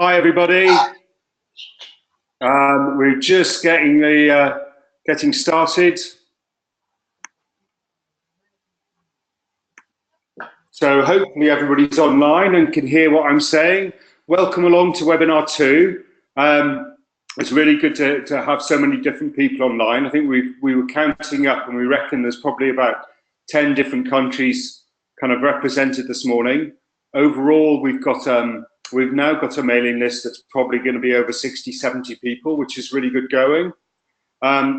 Hi everybody. We're just getting started. So hopefully everybody's online and can hear what I'm saying. Welcome along to webinar 2. It's really good to have so many different people online. I think we were counting up and we reckon there's probably about 10 different countries kind of represented this morning. Overall, we've now got a mailing list that's probably going to be over 60, 70 people, which is really good going.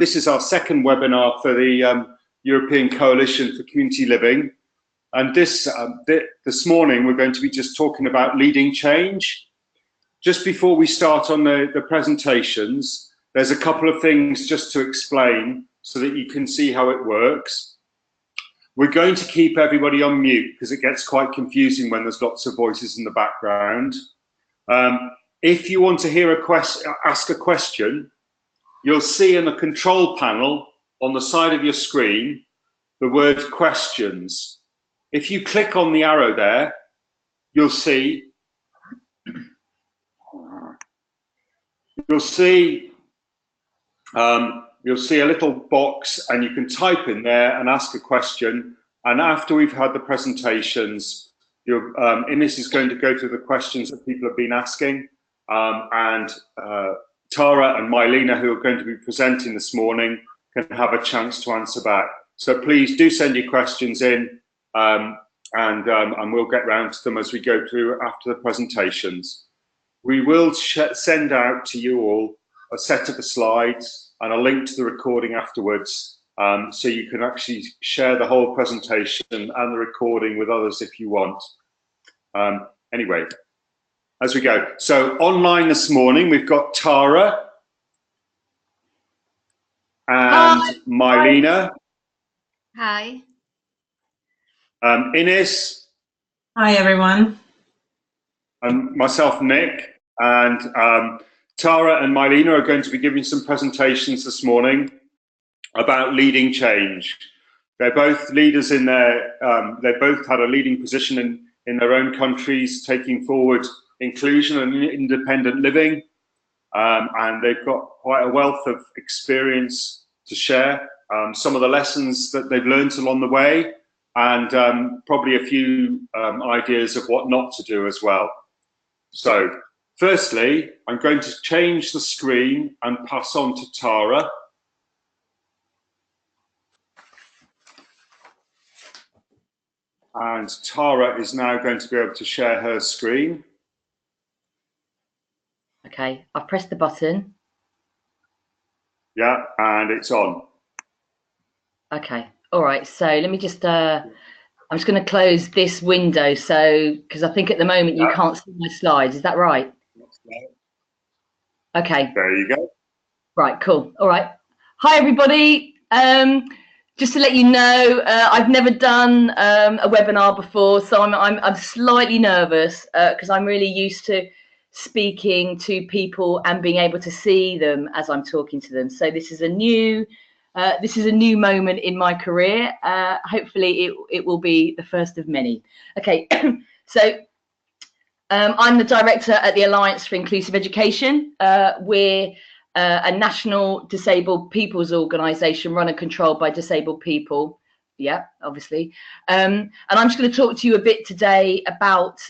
This is our second webinar for the European Coalition for Community Living. And this morning, we're going to be just talking about leading change. Just before we start on the presentations, there's a couple of things just to explain so that you can see how it works. We're going to keep everybody on mute because it gets quite confusing when there's lots of voices in the background. If you want to ask a question, you'll see in the control panel on the side of your screen the word questions. If you click on the arrow there, you'll see a little box and you can type in there and ask a question. And after we've had the presentations, Ines is going to go through the questions that people have been asking. And Tara and Milena, who are going to be presenting this morning, can have a chance to answer back. So please do send your questions in and we'll get round to them as we go through after the presentations. We will send out to you all a set of the slides and a link to the recording afterwards, so you can actually share the whole presentation and the recording with others if you want. Anyway, as we go. So online this morning, we've got Tara and Hi. Milena. Hi. Ines. Hi, everyone. And myself, Nick. And Tara and Milena are going to be giving some presentations this morning about leading change. They're both leaders in their, they both had a leading position in their own countries, taking forward inclusion and independent living. And they've got quite a wealth of experience to share, some of the lessons that they've learned along the way, and probably a few ideas of what not to do as well. So, firstly, I'm going to change the screen and pass on to Tara. And Tara is now going to be able to share her screen. Okay, I've pressed the button. Yeah, and it's on. Okay, all right, so let me just, I'm just going to close this window, so, because I think at the moment you can't see my slides, is that right? Okay. There you go. Right, cool. All right. Hi, everybody. Just to let you know, I've never done a webinar before, so I'm slightly nervous because I'm really used to speaking to people and being able to see them as I'm talking to them. So this is a new moment in my career. Hopefully, it will be the first of many. Okay, so. I'm the director at the Alliance for Inclusive Education. We're a national disabled people's organisation run and controlled by disabled people. Yeah, obviously. And I'm just going to talk to you a bit today about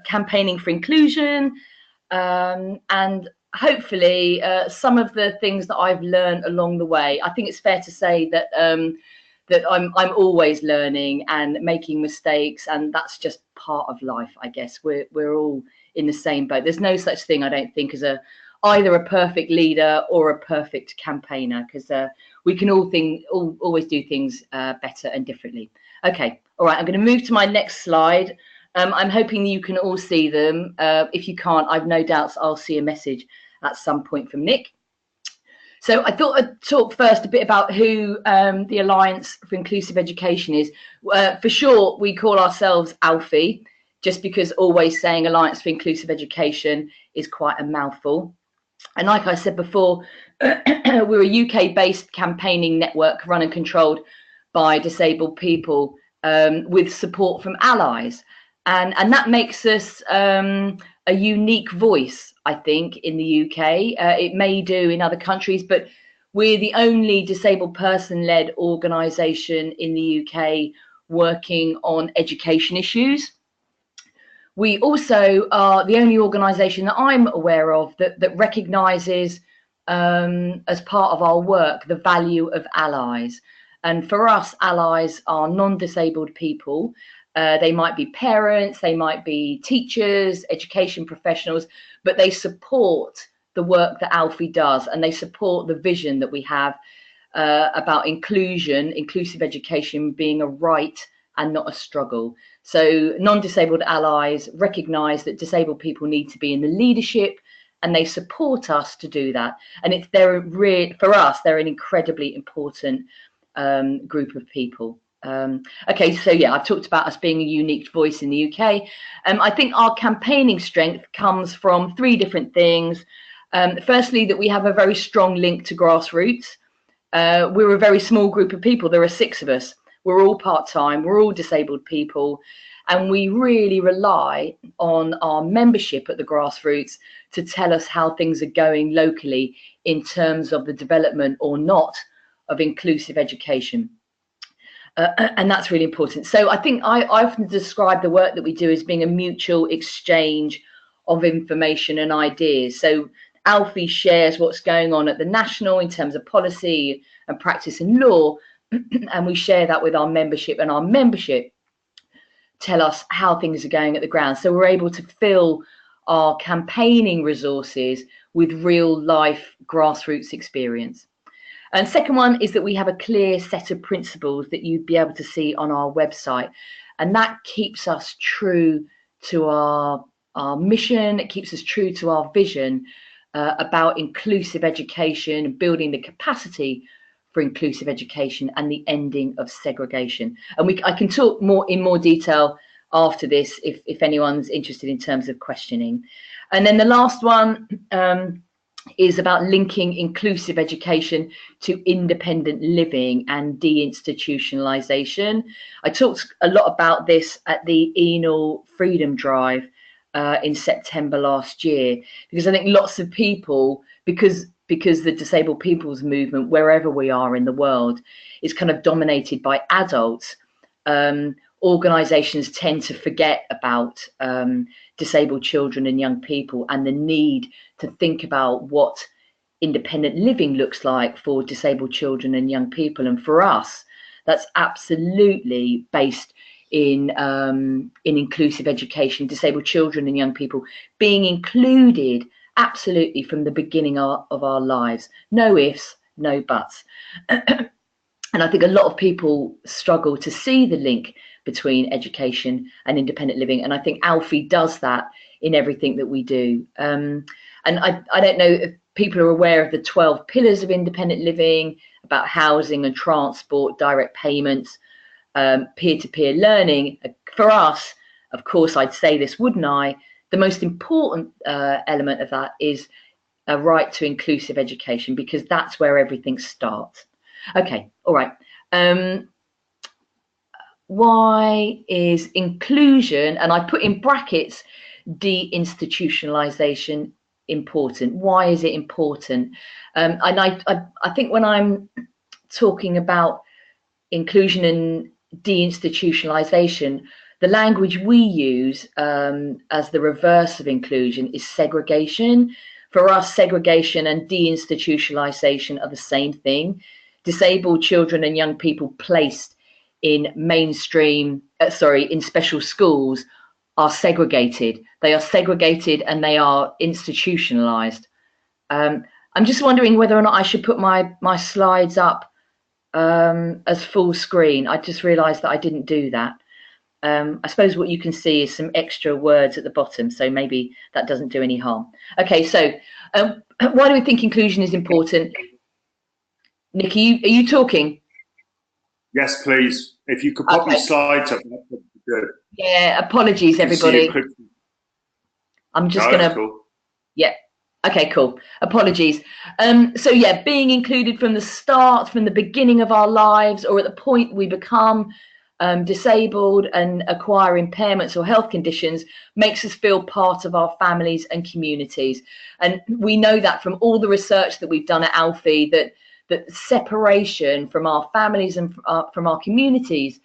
campaigning for inclusion and hopefully some of the things that I've learned along the way. I think it's fair to say that that I'm always learning and making mistakes, and that's just part of life, I guess. We're all in the same boat. There's no such thing, I don't think, as either a perfect leader or a perfect campaigner, because we can always do things better and differently. Okay, all right, I'm going to move to my next slide. I'm hoping you can all see them. If you can't, I've no doubts I'll see a message at some point from Nick. So I thought I'd talk first a bit about who the Alliance for Inclusive Education is. For short, we call ourselves ALLFIE, just because always saying Alliance for Inclusive Education is quite a mouthful. And like I said before, we're a UK-based campaigning network run and controlled by disabled people with support from allies. And that makes us a a unique voice, I think, in the UK. It may do in other countries, but we're the only disabled person-led organisation in the UK working on education issues. We also are the only organisation that I'm aware of that recognises, as part of our work, the value of allies. And for us, allies are non-disabled people. They might be parents, they might be teachers, education professionals, but they support the work that ALLFIE does, and they support the vision that we have about inclusive education being a right and not a struggle. So non-disabled allies recognise that disabled people need to be in the leadership, and they support us to do that. And for us, they're an incredibly important group of people. Okay, so yeah, I've talked about us being a unique voice in the UK. I think our campaigning strength comes from three different things. Firstly, that we have a very strong link to grassroots. We're a very small group of people. There are 6 of us. We're all part-time. We're all disabled people. And we really rely on our membership at the grassroots to tell us how things are going locally in terms of the development or not of inclusive education. And that's really important. So I think I often describe the work that we do as being a mutual exchange of information and ideas. So ALLFIE shares what's going on at the national in terms of policy and practice and law, and we share that with our membership, and our membership tell us how things are going at the ground. So we're able to fill our campaigning resources with real life grassroots experience. And second one is that we have a clear set of principles that you'd be able to see on our website. And that keeps us true to our mission. It keeps us true to our vision about inclusive education, building the capacity for inclusive education, and the ending of segregation. And I can talk in more detail after this if anyone's interested in terms of questioning. And then the last one is about linking inclusive education to independent living and deinstitutionalisation. I talked a lot about this at the ENAL Freedom Drive in September last year, because I think lots of people, because the disabled people's movement, wherever we are in the world, is kind of dominated by adults, organisations tend to forget about disabled children and young people, and the need to think about what independent living looks like for disabled children and young people. And for us, that's absolutely based in inclusive education, disabled children and young people being included absolutely from the beginning of our lives. No ifs, no buts. And I think a lot of people struggle to see the link between education and independent living. And I think ALLFIE does that in everything that we do. And I don't know if people are aware of the 12 pillars of independent living, about housing and transport, direct payments, peer-to-peer learning. For us, of course, I'd say this, wouldn't I? The most important element of that is a right to inclusive education, because that's where everything starts. Okay, all right. Why is inclusion, and I put in brackets, deinstitutionalisation important? Why is it important? And I think when I'm talking about inclusion and deinstitutionalisation, the language we use as the reverse of inclusion is segregation. For us, segregation and deinstitutionalisation are the same thing. Disabled children and young people placed in in special schools are segregated. They are segregated and they are institutionalised. I'm just wondering whether or not I should put my slides up as full screen. I just realised that I didn't do that. I suppose what you can see is some extra words at the bottom, so maybe that doesn't do any harm. Okay, so why do we think inclusion is important? Nick, are you talking? Yes, please. If you could pop your slides up, that would be good. Yeah, apologies, everybody. I'm just going to... Cool. Yeah. Okay, cool. Apologies. So yeah, being included from the start, from the beginning of our lives, or at the point we become disabled and acquire impairments or health conditions makes us feel part of our families and communities. And we know that from all the research that we've done at ALLFIE, that separation from our families and from our communities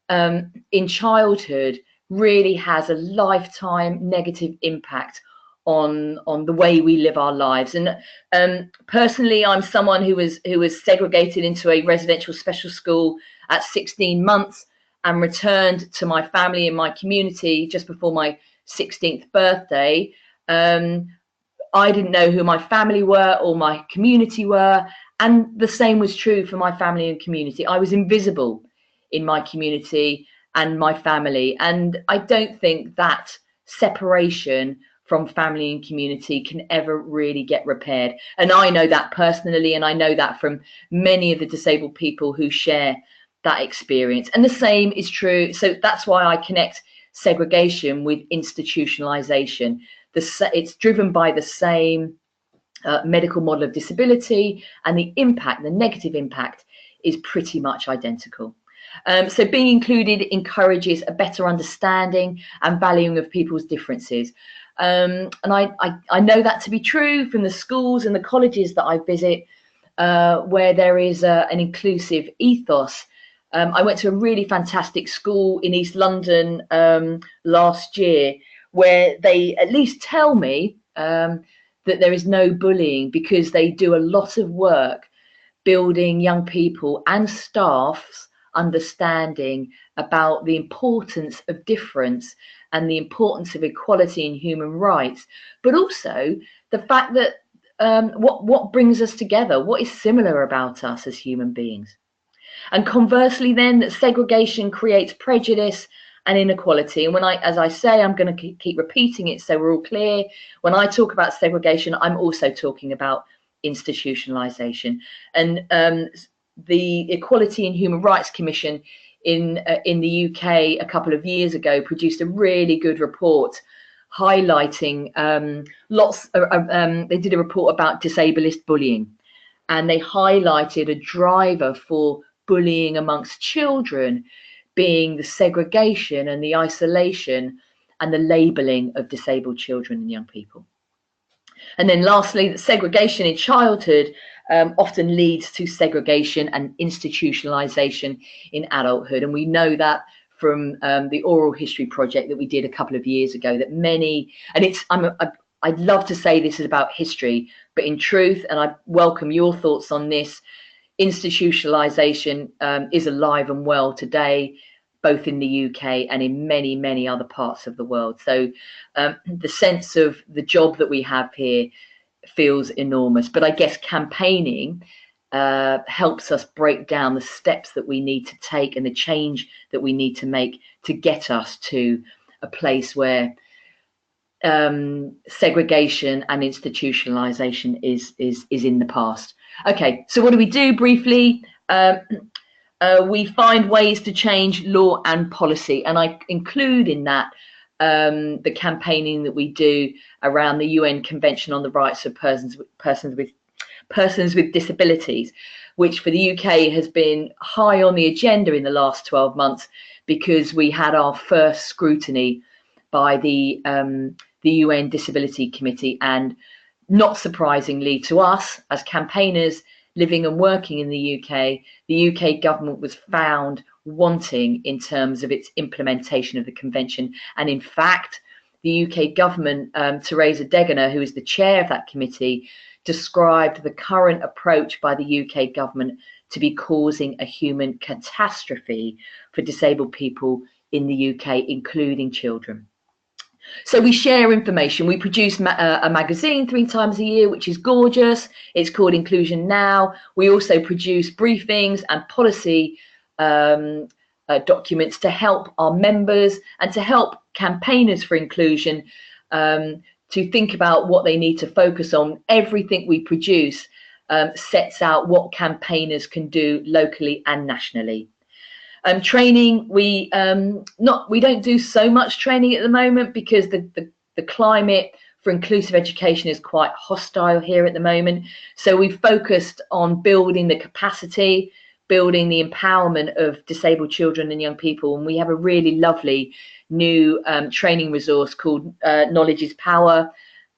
in childhood really has a lifetime negative impact on the way we live our lives. And personally, I'm someone who was segregated into a residential special school at 16 months and returned to my family and my community just before my 16th birthday. I didn't know who my family were or my community were, and the same was true for my family and community. I was invisible in my community and my family, and I don't think that separation from family and community can ever really get repaired. And I know that personally, and I know that from many of the disabled people who share that experience. And the same is true. So that's why I connect segregation with institutionalization. It's driven by the same medical model of disability, and the impact, the negative impact, is pretty much identical. So being included encourages a better understanding and valuing of people's differences. And I know that to be true from the schools and the colleges that I visit, where there is an inclusive ethos. I went to a really fantastic school in East London last year, where they at least tell me that there is no bullying, because they do a lot of work building young people and staff's understanding about the importance of difference and the importance of equality and human rights, but also the fact that what brings us together, what is similar about us as human beings. And conversely then, that segregation creates prejudice and inequality. And as I say, I'm going to keep repeating it so we're all clear. When I talk about segregation, I'm also talking about institutionalization. And the Equality and Human Rights Commission in the UK a couple of years ago produced a really good report highlighting they did a report about disability bullying, and they highlighted a driver for bullying amongst children being the segregation and the isolation and the labelling of disabled children and young people. And then lastly, that segregation in childhood often leads to segregation and institutionalization in adulthood. And we know that from the oral history project that we did a couple of years ago, that many, and I'd love to say this is about history, but in truth, and I welcome your thoughts on this, institutionalization is alive and well today, both in the UK and in many, many other parts of the world. So the sense of the job that we have here feels enormous. But I guess campaigning helps us break down the steps that we need to take and the change that we need to make to get us to a place where segregation and institutionalization is in the past. Okay, so what do we do briefly? We find ways to change law and policy, and I include in that the campaigning that we do around the UN Convention on the Rights of Persons with Disabilities, which for the UK has been high on the agenda in the last 12 months, because we had our first scrutiny by the UN Disability Committee, and not surprisingly to us as campaigners living and working in the UK government was found wanting in terms of its implementation of the convention. And in fact, the UK government, Theresa Degener, who is the chair of that committee, described the current approach by the UK government to be causing a human catastrophe for disabled people in the UK, including children. So we share information. We produce a magazine 3 times a year, which is gorgeous. It's called Inclusion Now. We also produce briefings and policy documents to help our members and to help campaigners for inclusion to think about what they need to focus on. Everything we produce sets out what campaigners can do locally and nationally. Training, we don't do so much training at the moment, because the climate for inclusive education is quite hostile here at the moment. So we've focused on building the capacity, building the empowerment of disabled children and young people. And we have a really lovely new training resource called Knowledge is Power.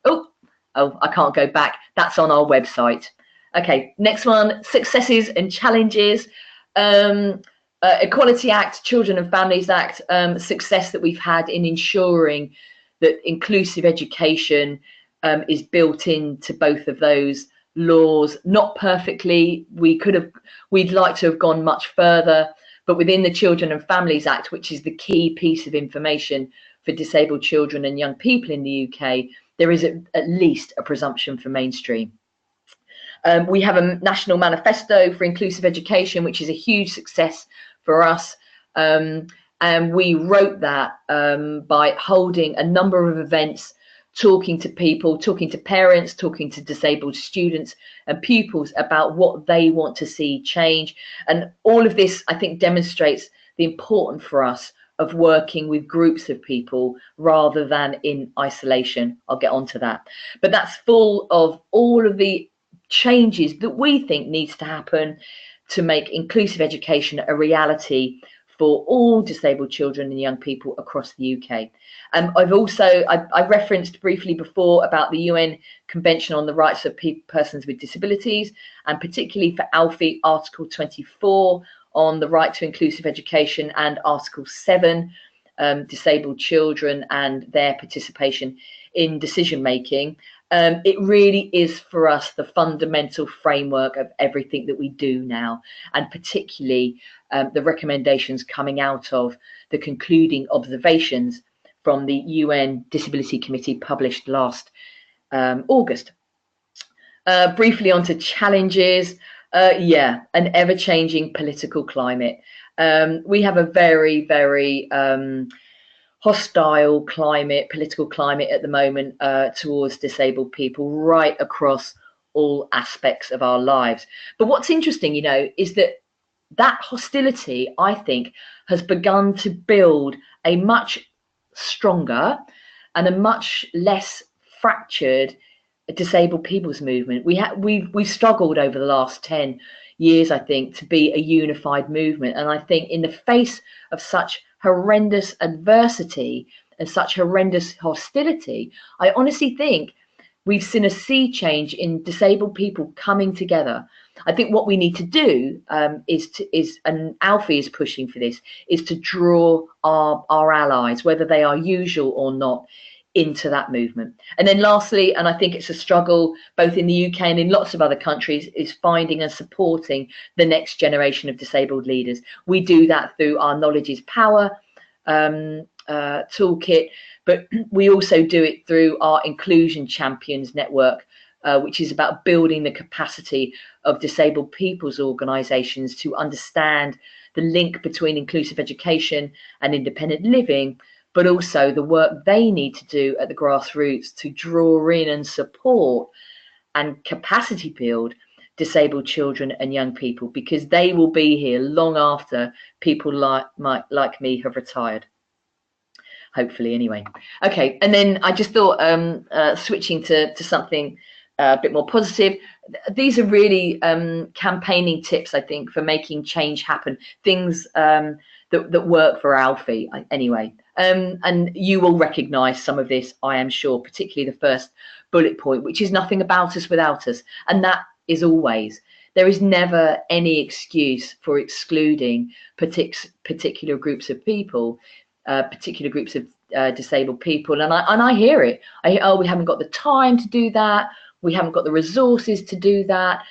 Oh, I can't go back. That's on our website. Okay, next one, successes and challenges. Equality Act, Children and Families Act, success that we've had in ensuring that inclusive education is built into both of those laws. Not perfectly, we'd like to have gone much further, but within the Children and Families Act, which is the key piece of information for disabled children and young people in the UK, there is at least a presumption for mainstream. We have a national manifesto for inclusive education, which is a huge success for us. And we wrote that by holding a number of events, talking to people, talking to parents, talking to disabled students and pupils about what they want to see change. And all of this, I think, demonstrates the importance for us of working with groups of people rather than in isolation. I'll get onto that. But that's full of all of the changes that we think needs to happen to make inclusive education a reality for all disabled children and young people across the UK. I referenced briefly before about the UN Convention on the Rights of Persons with Disabilities, and particularly for ALLFIE, Article 24 on the right to inclusive education, and Article 7, disabled children and their participation in decision making. It really is for us the fundamental framework of everything that we do now, and particularly the recommendations coming out of the concluding observations from the UN Disability Committee published last August. Briefly onto challenges. An ever-changing political climate. We have a very, very hostile political climate at the moment towards disabled people right across all aspects of our lives. But what's interesting, is that hostility, I think, has begun to build a much stronger and a much less fractured disabled people's movement. We've struggled over the last 10 years, I think, to be a unified movement. And I think in the face of such horrendous adversity and such horrendous hostility, I honestly think we've seen a sea change in disabled people coming together. I think what we need to do and ALLFIE is pushing for this, is to draw our allies, whether they are usual or not, into that movement. And then lastly, and I think it's a struggle both in the UK and in lots of other countries, is finding and supporting the next generation of disabled leaders. We do that through our Knowledge is Power toolkit, but we also do it through our Inclusion Champions network, which is about building the capacity of disabled people's organisations to understand the link between inclusive education and independent living, but also the work they need to do at the grassroots to draw in and support and capacity build disabled children and young people, because they will be here long after people like me have retired. Hopefully, anyway. Okay, and then I just thought switching to something a bit more positive. These are really campaigning tips, I think, for making change happen. Things that work for ALLFIE, anyway. And you will recognise some of this, I am sure, particularly the first bullet point, which is nothing about us without us. And that is always. There is never any excuse for excluding particular groups of people, particular groups of disabled people. And I hear it. I hear, oh, we haven't got the time to do that. We haven't got the resources to do that.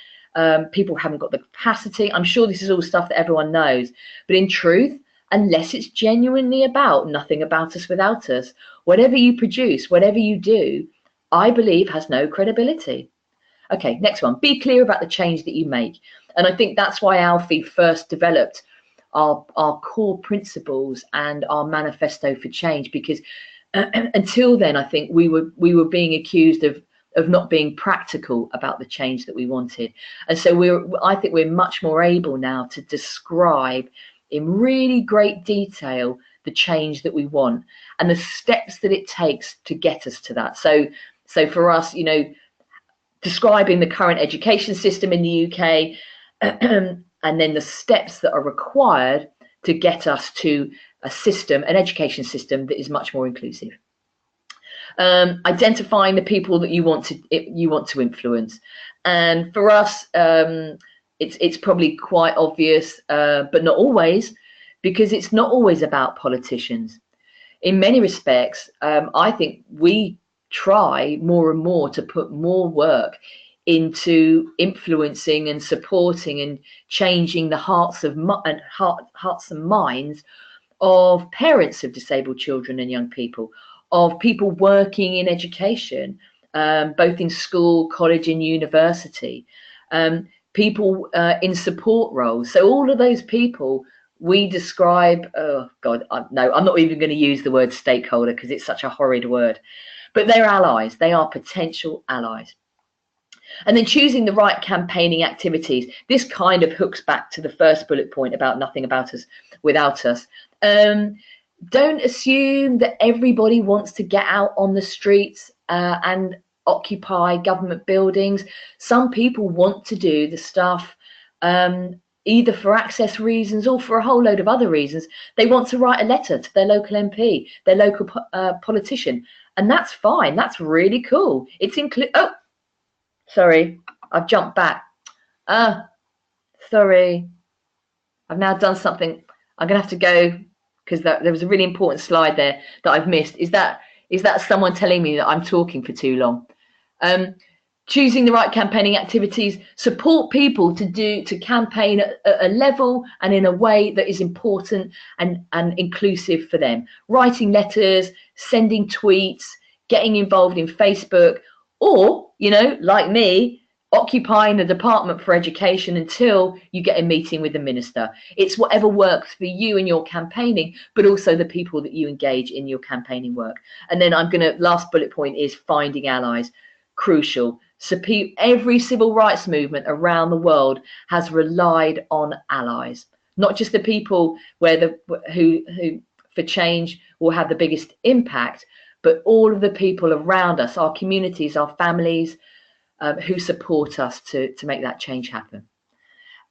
People haven't got the capacity. I'm sure this is all stuff that everyone knows. But in truth, unless it's genuinely about nothing about us without us, whatever you produce, whatever you do, I believe has no credibility. Okay, next one. Be clear about the change that you make. And I think that's why ALLFIE first developed our core principles and our manifesto for change, because until then, I think we were being accused of not being practical about the change that we wanted. And so I think we're much more able now to describe in really great detail the change that we want and the steps that it takes to get us to that. So for us, describing the current education system in the UK, and then the steps that are required to get us to a system, an education system that is much more inclusive. Identifying the people that you want to influence, and for us, it's probably quite obvious, but not always, because it's not always about politicians. In many respects, I think we try more and more to put more work into influencing and supporting and changing the hearts and minds of parents of disabled children and young people, of people working in education, both in school, college and university, people in support roles. So all of those people we describe, oh God, no, I'm not even going to use the word stakeholder because it's such a horrid word, but they're allies. They are potential allies. And then choosing the right campaigning activities. This kind of hooks back to the first bullet point about nothing about us without us. Don't assume that everybody wants to get out on the streets and occupy government buildings. Some people want to do the stuff either for access reasons or for a whole load of other reasons. They want to write a letter to their local MP, their local politician, and that's fine. That's really cool. It's oh, sorry, I've jumped back. Sorry, I've now done something. I'm gonna have to go because there was a really important slide there that I've missed. Is that someone telling me that I'm talking for too long? Choosing the right campaigning activities, support people to campaign at a level and in a way that is important and inclusive for them. Writing letters, sending tweets, getting involved in Facebook, or, you know, like me, occupying the Department for Education until you get a meeting with the minister. It's whatever works for you and your campaigning, but also the people that you engage in your campaigning work. And then last bullet point is finding allies. Crucial. So every civil rights movement around the world has relied on allies, not just the people who for change will have the biggest impact, but all of the people around us, our communities, our families, who support us to make that change happen.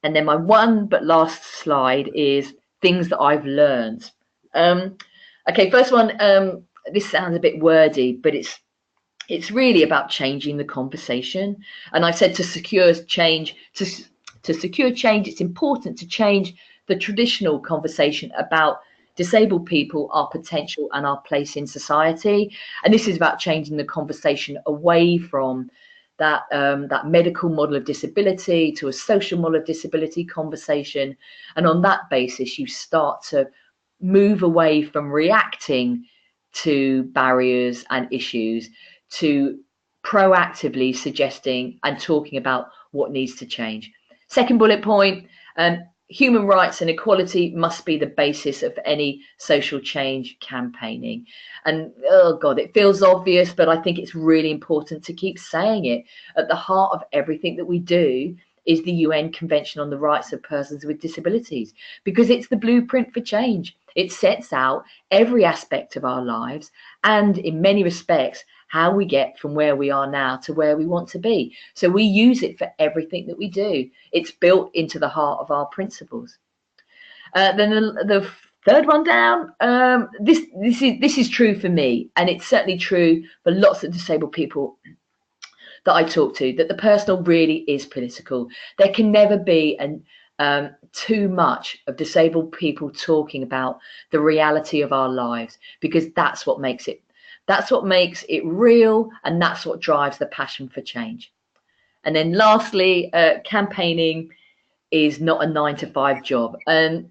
And then my one but last slide is things that I've learned. Okay, first one, this sounds a bit wordy, but it's really about changing the conversation. And I said to secure change, it's important to change the traditional conversation about disabled people, our potential and our place in society. And this is about changing the conversation away from that medical model of disability to a social model of disability conversation. And on that basis, you start to move away from reacting to barriers and issues to proactively suggesting and talking about what needs to change. Second bullet point, human rights and equality must be the basis of any social change campaigning. And oh God, it feels obvious, but I think it's really important to keep saying it. At the heart of everything that we do is the UN Convention on the Rights of Persons with Disabilities, because it's the blueprint for change. It sets out every aspect of our lives and in many respects how we get from where we are now to where we want to be. So we use it for everything that we do. It's built into the heart of our principles. Then the third one down, this is true for me, and it's certainly true for lots of disabled people that I talk to, that the personal really is political. There can never be too much of disabled people talking about the reality of our lives, because that's what makes it real, and that's what drives the passion for change. And then lastly, campaigning is not a 9-to-5 job. And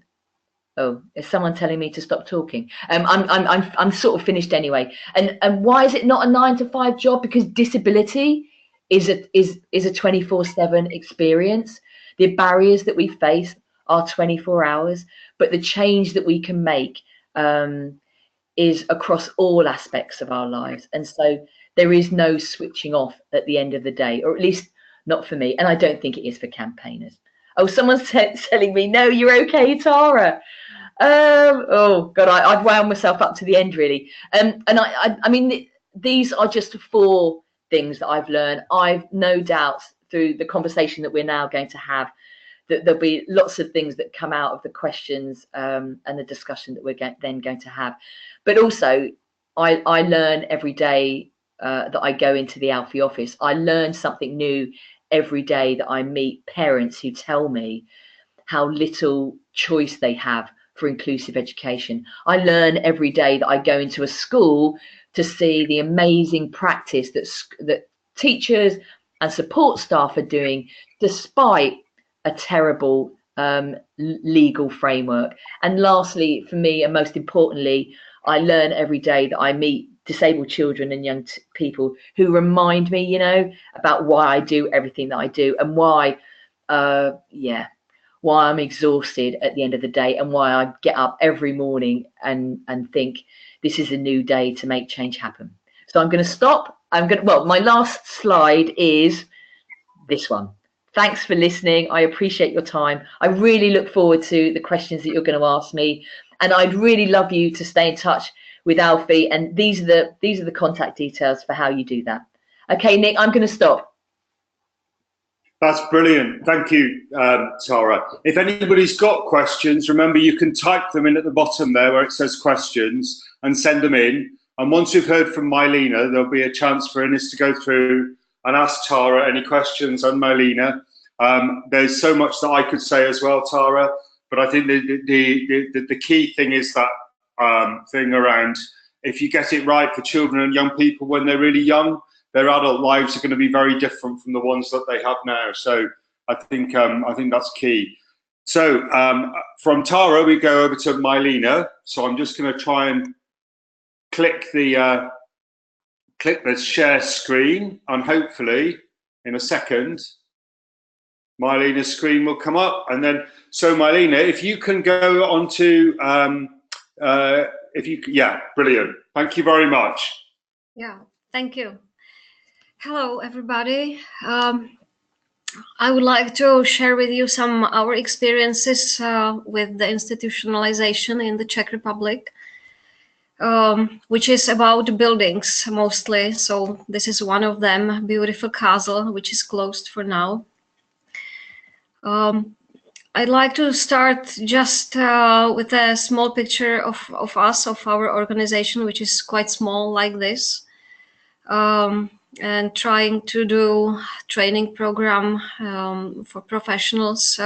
oh, is someone telling me to stop talking? I'm sort of finished anyway. And why is it not a 9-to-5 job? Because disability is a 24/7 experience. The barriers that we face are 24 hours, but the change that we can make is across all aspects of our lives. And so there is no switching off at the end of the day, or at least not for me. And I don't think it is for campaigners. Oh, someone's telling me, no, you're okay, Tara. Oh God, I've wound myself up to the end really. And I mean, these are just 4 things that I've learned. I've no doubt through the conversation that we're now going to have there'll be lots of things that come out of the questions and the discussion that we're then going to have. But also, I learn every day that I go into the ALLFIE office. I learn something new every day that I meet parents who tell me how little choice they have for inclusive education. I learn every day that I go into a school to see the amazing practice that teachers and support staff are doing despite a terrible legal framework. And lastly, for me, and most importantly, I learn every day that I meet disabled children and young people who remind me, you know, about why I do everything that I do, and why I'm exhausted at the end of the day, and why I get up every morning and think this is a new day to make change happen. So I'm going to stop. Well, my last slide is this one. Thanks for listening. I appreciate your time. I really look forward to the questions that you're going to ask me, and I'd really love you to stay in touch with ALLFIE, and these are the contact details for how you do that. Okay, Nick, I'm going to stop. That's brilliant. Thank you, Tara. If anybody's got questions, remember you can type them in at the bottom there where it says questions and send them in. And once we've heard from Milena, there'll be a chance for Ines to go through and ask Tara any questions on Milena. There's so much that I could say as well, Tara, but I think the key thing is that thing around, if you get it right for children and young people when they're really young, their adult lives are going to be very different from the ones that they have now. So I think that's key. So from Tara, we go over to Milena. So I'm just going to try and click the share screen, and hopefully in a second, Milena's screen will come up. And then, so Milena, if you can go on to, yeah, brilliant. Thank you very much. Yeah, thank you. Hello, everybody. I would like to share with you some of our experiences with the institutionalization in the Czech Republic, which is about buildings mostly. So this is one of them, beautiful castle, which is closed for now. I'd like to start just with a small picture of us, of our organization, which is quite small like this. And trying to do training program for professionals,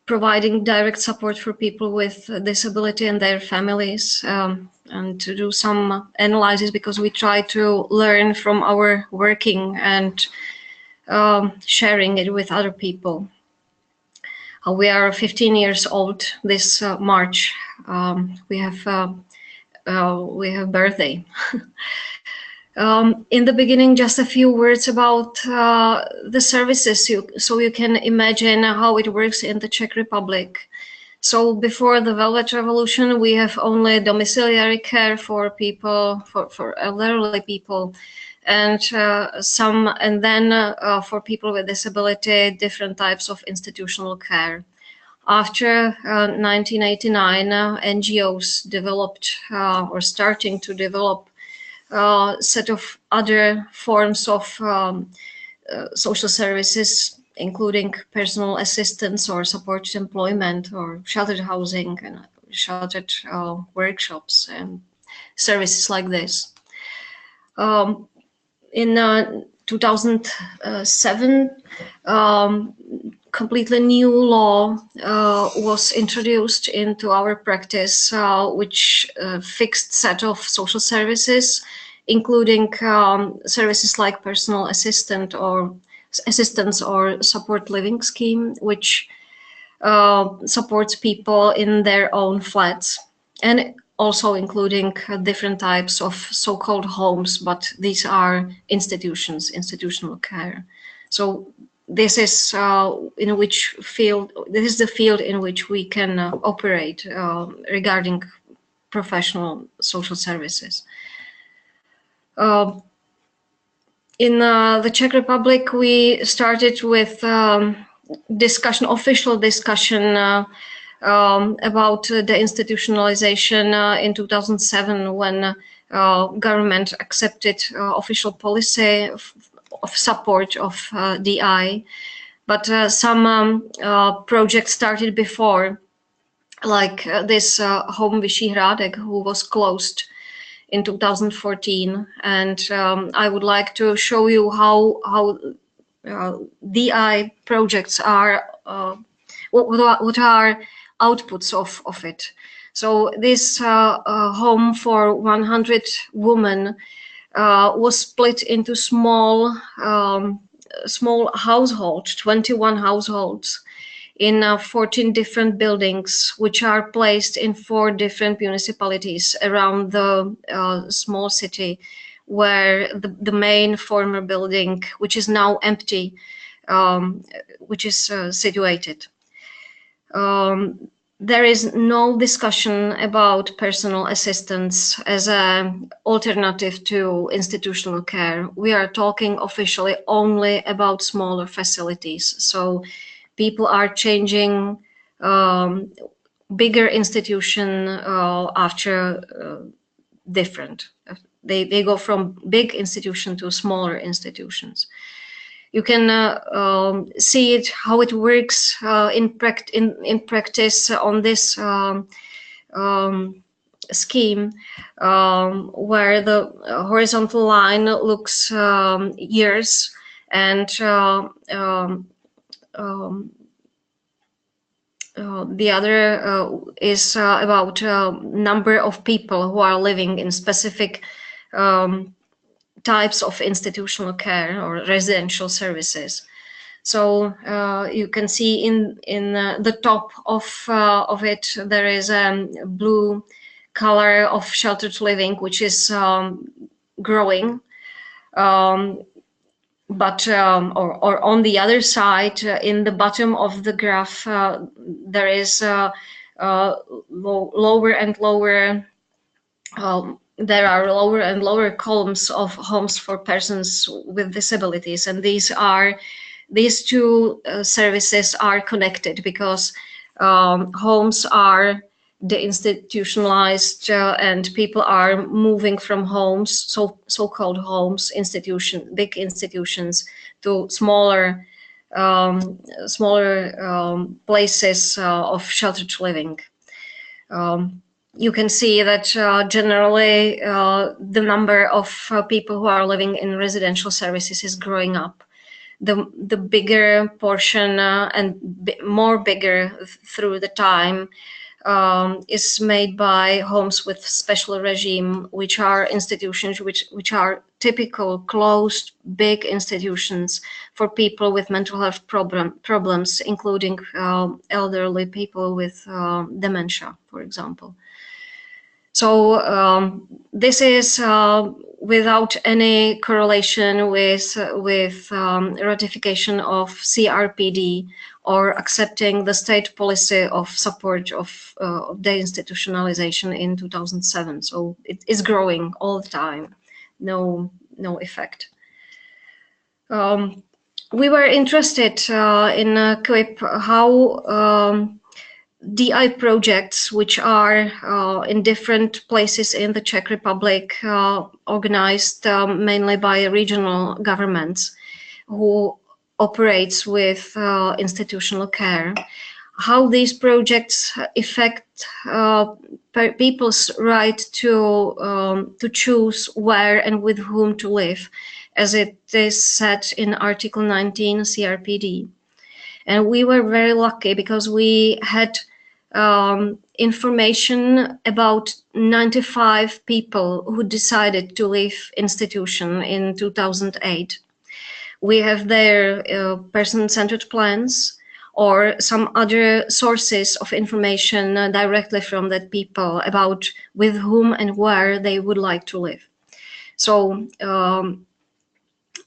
providing direct support for people with disability and their families, and to do some analysis, because we try to learn from our working and sharing it with other people. We are 15 years old this March. We have birthday. In the beginning, just a few words about the services, so you can imagine how it works in the Czech Republic. So before the Velvet Revolution, we have only domiciliary care for people, for elderly people, and then for people with disability, different types of institutional care. After 1989, NGOs developed or starting to develop set of other forms of social services, including personal assistance or supported employment or sheltered housing and sheltered workshops and services like this. In 2007, completely new law was introduced into our practice, which fixed set of social services, including services like personal assistance or support living scheme, which supports people in their own flats, and also including different types of so-called homes, but these are institutions, institutional care. So this is in which field, this is the field in which we can operate regarding professional social services. In the Czech Republic, we started with official discussion about the institutionalization in 2007, when government accepted official policy of support of DI. but some projects started before, like this home Vyšší Hrádek, who was closed in 2014. And I would like to show you how DI projects are, what are outputs of it. So this home for 100 women was split into small households, 21 households, in 14 different buildings, which are placed in 4 different municipalities around the small city, where the main former building, which is now empty, which is situated. There is no discussion about personal assistance as an alternative to institutional care. We are talking officially only about smaller facilities. So people are changing bigger institution after different. They go from big institution to smaller institutions. You can see it, how it works in practice on this scheme, where the horizontal line looks years, and the other is about number of people who are living in specific types of institutional care or residential services. So you can see in the top of it, there is a blue color of sheltered living, which is growing. But or on the other side, in the bottom of the graph, there is lower and lower. There are lower and lower columns of homes for persons with disabilities, and these two services are connected, because homes are deinstitutionalized and people are moving from homes, so-called homes, big institutions, to smaller places of sheltered living. You can see that generally the number of people who are living in residential services is growing up. The bigger portion and more bigger through the time is made by homes with special regime, which are institutions which are typical closed big institutions for people with mental health problems, including elderly people with dementia, for example. So this is without any correlation with ratification of CRPD or accepting the state policy of support of deinstitutionalization in 2007. So it is growing all the time, no effect. We were interested in Quip how DI projects, which are in different places in the Czech Republic, organized mainly by regional governments who operates with institutional care, how these projects affect people's right to choose where and with whom to live, as it is set in Article 19 CRPD. And we were very lucky because we had information about 95 people who decided to leave institution in 2008. We have their person-centered plans or some other sources of information directly from that people about with whom and where they would like to live. So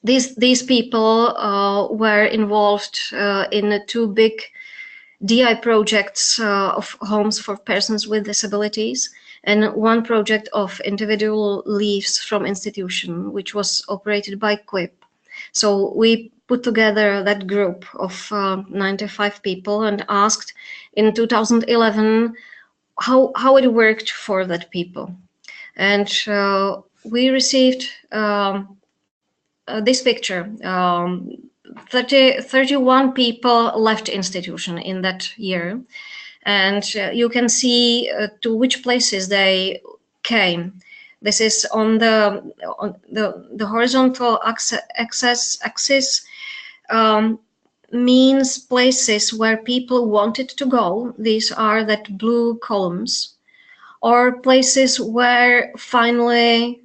these people were involved in 2 big DI projects of homes for persons with disabilities, and 1 project of individual leaves from institution, which was operated by Quip. So we put together that group of 95 people and asked in 2011 how it worked for that people. And we received this picture. 31 people left institution in that year, and you can see to which places they came. This is on the horizontal axis means places where people wanted to go. These are that blue columns. Or places where finally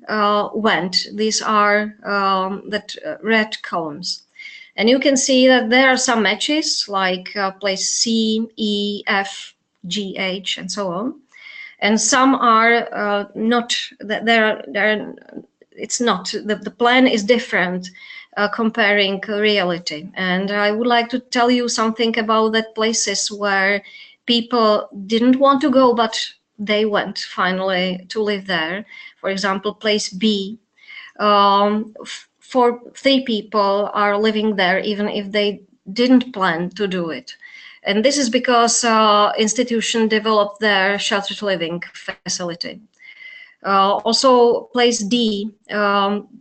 went. These are that red columns. And you can see that there are some matches like place C, E, F, G, H, and so on. And some are not, it's not, the plan is different comparing reality. And I would like to tell you something about that places where people didn't want to go, but they went finally to live there. For example, place B, 3 people are living there even if they didn't plan to do it. And this is because institution developed their sheltered living facility. Also place D,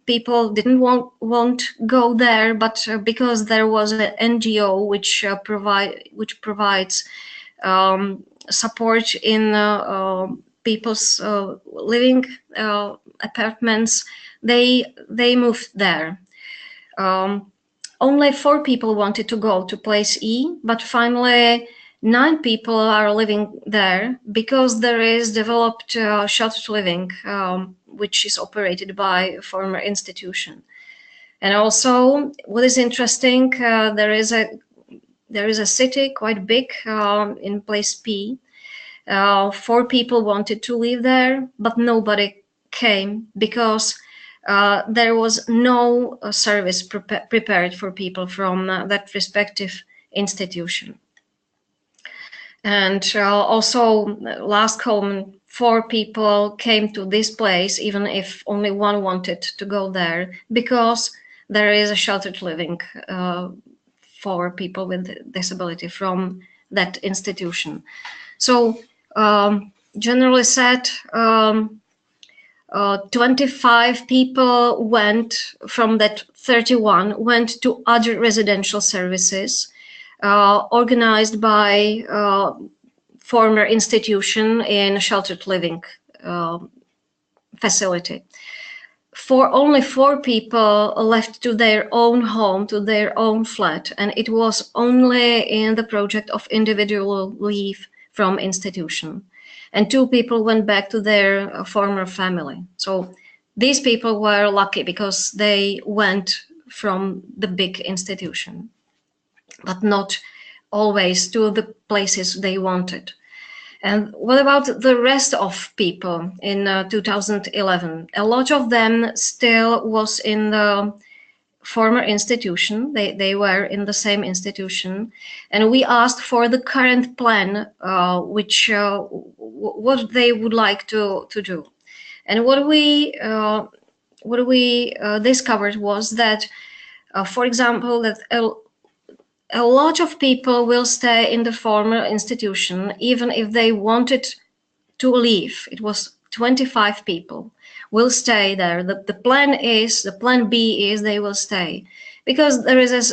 people didn't want go there, but because there was an NGO which provides support in people's living apartments, they moved there. Only 4 people wanted to go to place E, but finally 9 people are living there because there is developed sheltered living, which is operated by a former institution. And also, what is interesting, there is a city quite big in place P. 4 people wanted to live there, but nobody came because there was no service prepared for people from that respective institution. And also, last column, 4 people came to this place, even if only 1 wanted to go there, because there is a sheltered living for people with disability from that institution. So, generally said, 25 people went from that 31, went to other residential services organized by former institution in sheltered living facility. Only 4 people left to their own home, to their own flat, and it was only in the project of individual leave from institution. And 2 people went back to their former family. So these people were lucky because they went from the big institution, but not always to the places they wanted. And what about the rest of people in 2011? A lot of them still was in the former institution. They were in the same institution. And we asked for the current plan, what they would like to do. And what we discovered was that, for example, that a lot of people will stay in the former institution even if they wanted to leave. It was 25 people will stay there. The plan B is they will stay because there is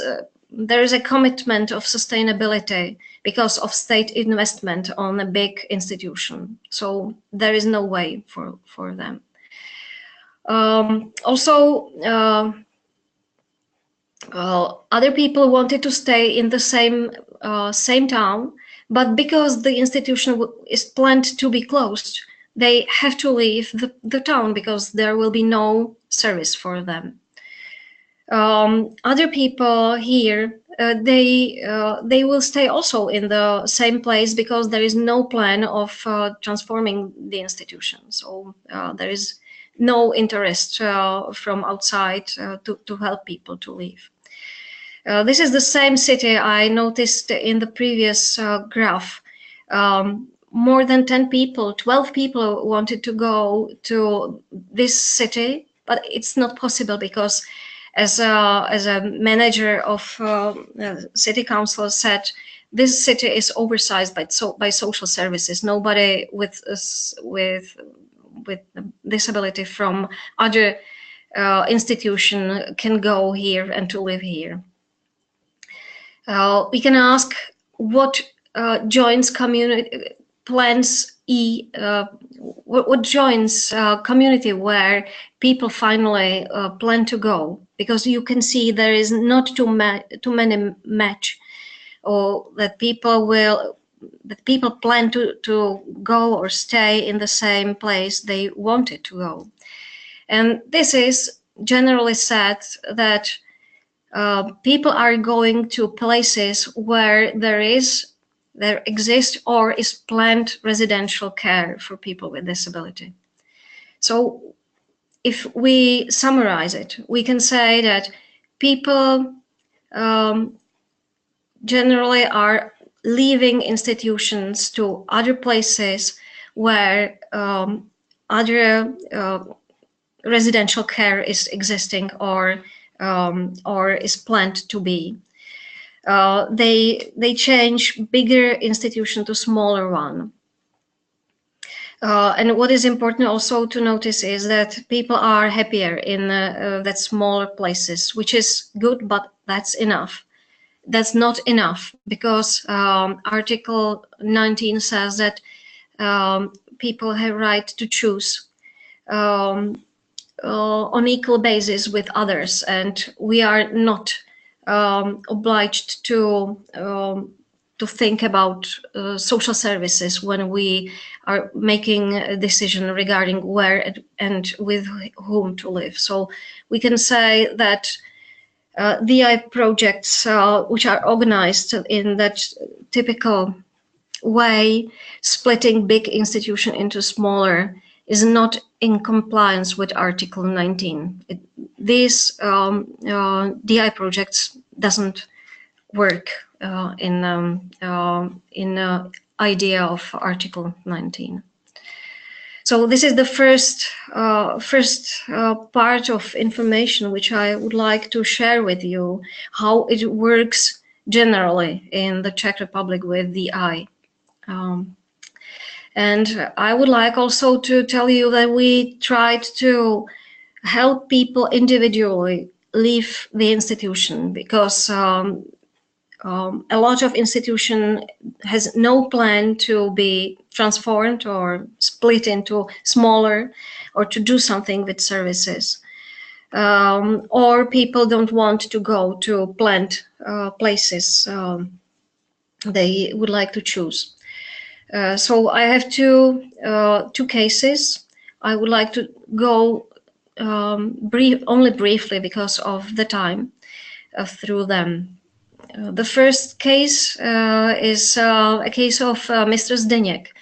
a commitment of sustainability because of state investment on a big institution. So there is no way for them. Other people wanted to stay in the same town, but because the institution is planned to be closed, they have to leave the town because there will be no service for them. Other people here, they will stay also in the same place because there is no plan of transforming the institution. So there is no interest from outside to help people to leave. This is the same city I noticed in the previous graph. More than 10 people, 12 people wanted to go to this city, but it's not possible because as a manager of city council said, this city is oversized by social services. Nobody with disability from other institution can go here and to live here. We can ask what joins community plans what joins community where people finally plan to go, because you can see there is not too many match, or that people plan to go or stay in the same place they wanted to go. And this is generally said that people are going to places where there exists or is planned residential care for people with disability. So if we summarize it, we can say that people generally are leaving institutions to other places where other residential care is existing or is planned to be. They change bigger institution to smaller one. And what is important also to notice is that people are happier in that smaller places, which is good, but that's enough. That's not enough, because Article 19 says that people have right to choose on equal basis with others, and we are not obliged to think about social services when we are making a decision regarding where and with whom to live. So we can say that DI projects, which are organized in that typical way, splitting big institution into smaller, is not in compliance with Article 19. These DI projects doesn't work in idea of Article 19. So this is the first part of information which I would like to share with you, how it works generally in the Czech Republic with DI. And I would like also to tell you that we tried to help people individually leave the institution, because a lot of institution has no plan to be transformed or split into smaller, or to do something with services. Or people don't want to go to planned places they would like to choose. So I have two cases. I would like to go only briefly because of the time through them. The first case is a case of Mr. Zdeněk.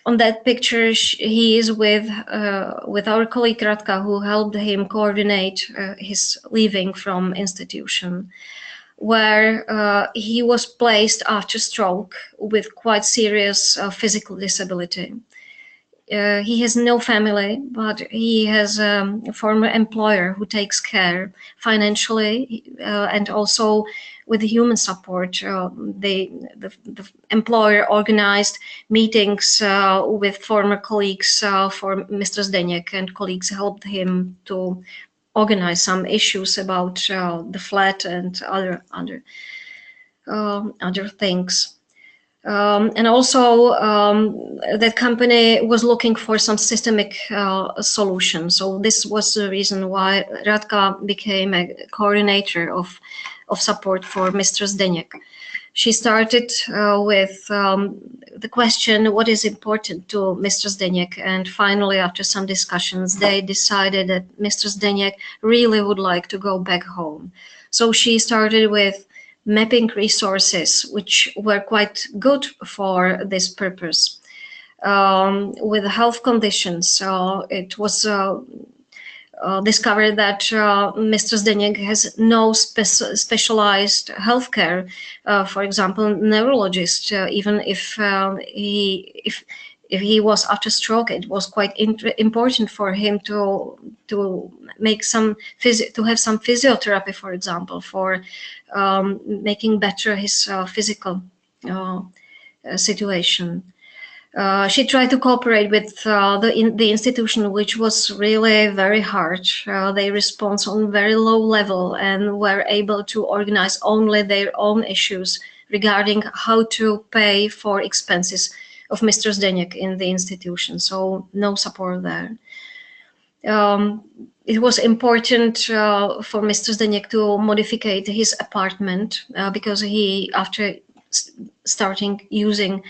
On that picture, he is with our colleague Radka, who helped him coordinate his leaving from institution, where he was placed after stroke with quite serious physical disability. He has no family, but he has a former employer who takes care financially and also with human support. The employer organized meetings with former colleagues for Mr. Zdeněk, and colleagues helped him to organize some issues about the flat and other things. And also that company was looking for some systemic solution. So this was the reason why Radka became a coordinator of support for Mr. Zdeněk. She started with the question, what is important to Mr. Zdeněk? And finally, after some discussions, they decided that Mr. Zdeněk really would like to go back home. So she started with mapping resources, which were quite good for this purpose. With health conditions, it was discovered that Mr. Zdeněk has no specialized healthcare. For example, neurologist, even if he was after stroke, it was quite important for him to make to have some physiotherapy, for example, for making better his physical situation. She tried to cooperate with the institution, which was really very hard. They respond on very low level and were able to organize only their own issues regarding how to pay for expenses of Mr. Zdeněk in the institution. So no support there. It was important for Mr. Zdeněk to modify his apartment because he, after starting using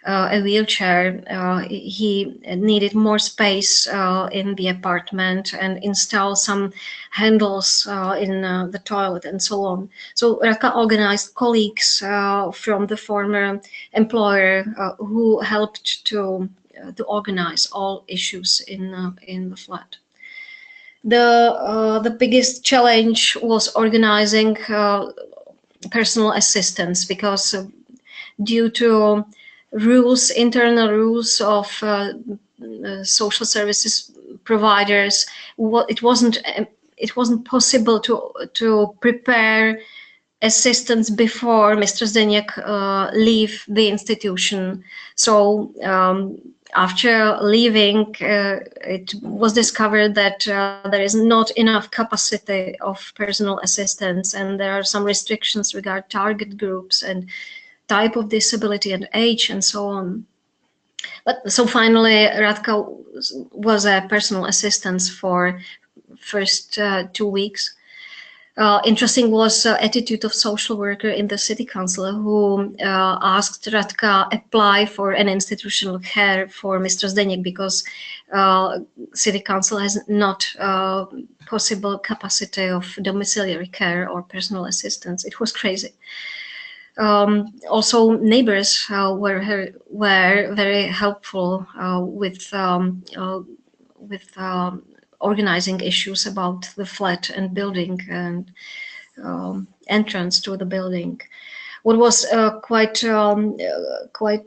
a wheelchair, he needed more space in the apartment and install some handles in the toilet and so on. So Radka organized colleagues from the former employer who helped to organize all issues in the flat. The biggest challenge was organizing personal assistance, because due to rules, internal rules of social services providers, it wasn't possible to prepare assistance before Mr. Zdeněk leave the institution. So after leaving, it was discovered that there is not enough capacity of personal assistance, and there are some restrictions regarding target groups and type of disability and age and so on. But so finally, Radka was a personal assistant for first 2 weeks. Interesting was attitude of social worker in the city council, who asked Radka apply for an institutional care for Mr. Zdeněk, because city council has not possible capacity of domiciliary care or personal assistance. It was crazy. Also, neighbors were very helpful with organizing issues about the flat and building and entrance to the building. What was quite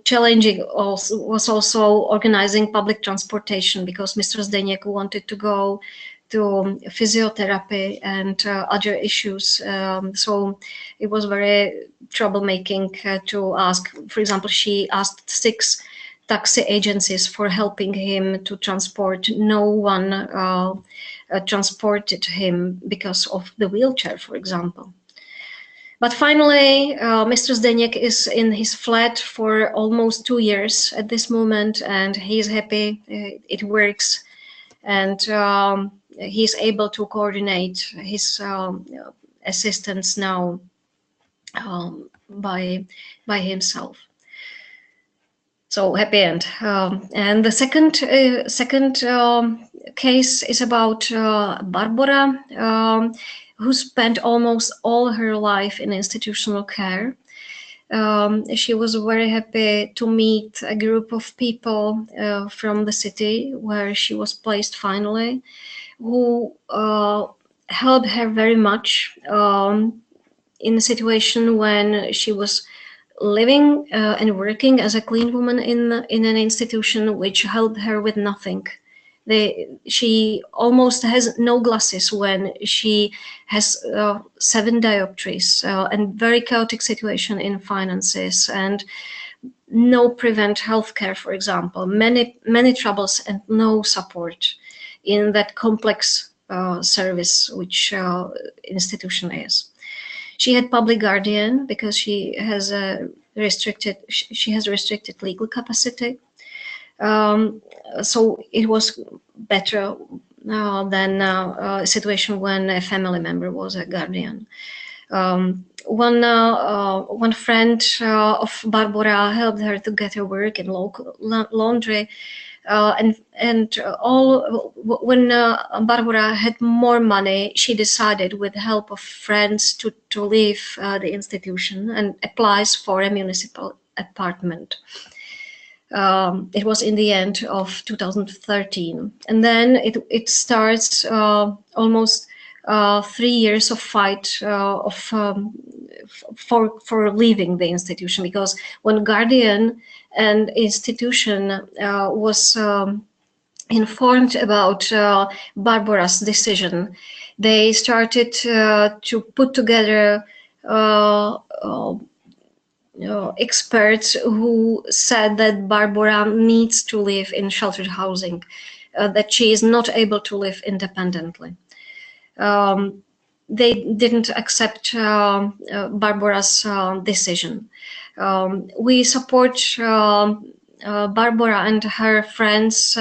challenging was also organizing public transportation, because Mr. Zdeněk wanted to go to physiotherapy and other issues. So it was very troublemaking to ask. For example, she asked 6 taxi agencies for helping him to transport. No one transported him because of the wheelchair, for example. But finally, Mr. Zdeněk is in his flat for almost 2 years at this moment, and he's happy. It works, and he's able to coordinate his assistance now by himself. So happy end. And the second case is about Barbara, who spent almost all her life in institutional care. She was very happy to meet a group of people from the city where she was placed finally, who helped her very much in a situation when she was living and working as a clean woman in an institution which helped her with nothing. She almost has no glasses when she has 7 dioptries, and very chaotic situation in finances, and no prevent healthcare, for example, many troubles and no support in that complex service which institution is. She had public guardian because she has restricted legal capacity. So it was better than a situation when a family member was a guardian. One friend of Barbara helped her to get her work in local laundry. When Barbara had more money, she decided, with the help of friends, to leave the institution and applies for a municipal apartment. It was in the end of 2013, and then it starts almost 3 years of fight for leaving the institution, because when guardian and institution was informed about Barbara's decision, they started to put together experts who said that Barbara needs to live in sheltered housing, that she is not able to live independently. They didn't accept Barbara's decision. We support Barbara and her friends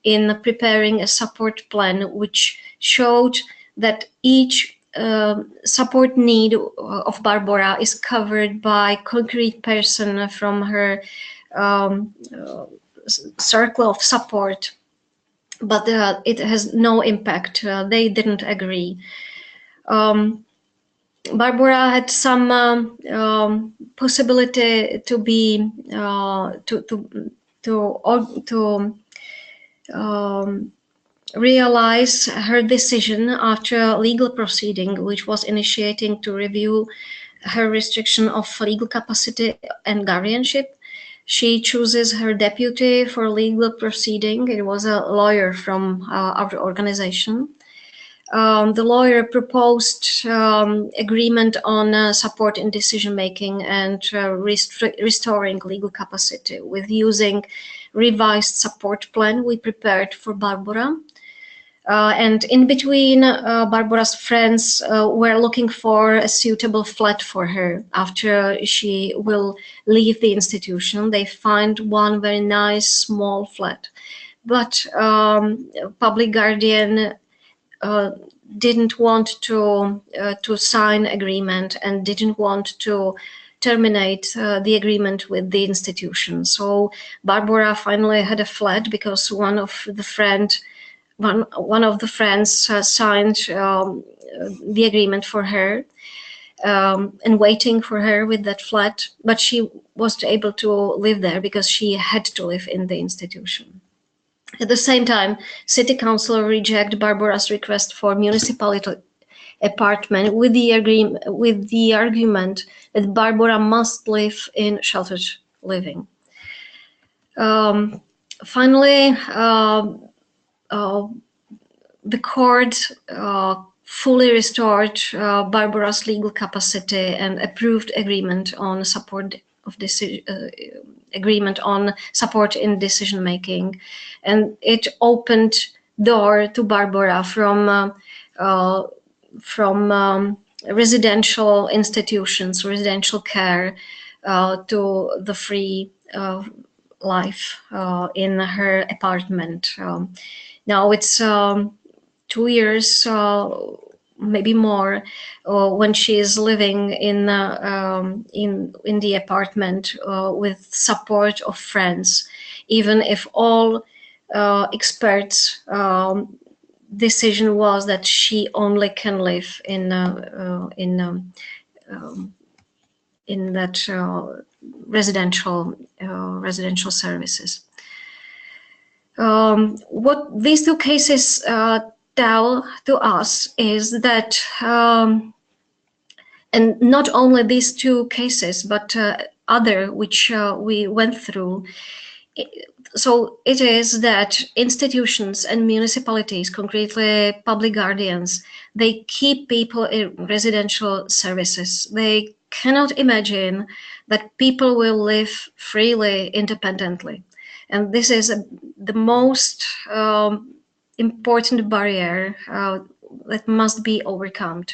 in preparing a support plan, which showed that each support need of Barbara is covered by concrete person from her circle of support, but it has no impact. They didn't agree. Barbara had some possibility to be realize her decision after legal proceeding, which was initiating to review her restriction of legal capacity and guardianship. She chooses her deputy for legal proceeding. It was a lawyer from our organization. The lawyer proposed agreement on support in decision-making and restoring legal capacity with using revised support plan we prepared for Barbara. And in between, Barbara's friends were looking for a suitable flat for her after she will leave the institution. They find one very nice small flat, but public guardian didn't want to sign agreement and didn't want to terminate the agreement with the institution. So Barbara finally had a flat because one of the friends signed the agreement for her and waiting for her with that flat, but she wasn't able to live there because she had to live in the institution. At the same time, City Council rejected Barbara's request for municipality apartment with the argument that Barbara must live in sheltered living. Finally, the court fully restored Barbara's legal capacity and approved agreement on support in decision making, and it opened door to Barbara from residential institutions, residential care, to the free life in her apartment. Now it's 2 years, maybe more, when she is living in the apartment with support of friends, even if all experts' decision was that she only can live in that residential services. What these two cases tell to us is that, and not only these two cases, but other which we went through. So it is that institutions and municipalities, concretely public guardians, they keep people in residential services. They cannot imagine that people will live freely, independently. And this is the most important barrier that must be overcome.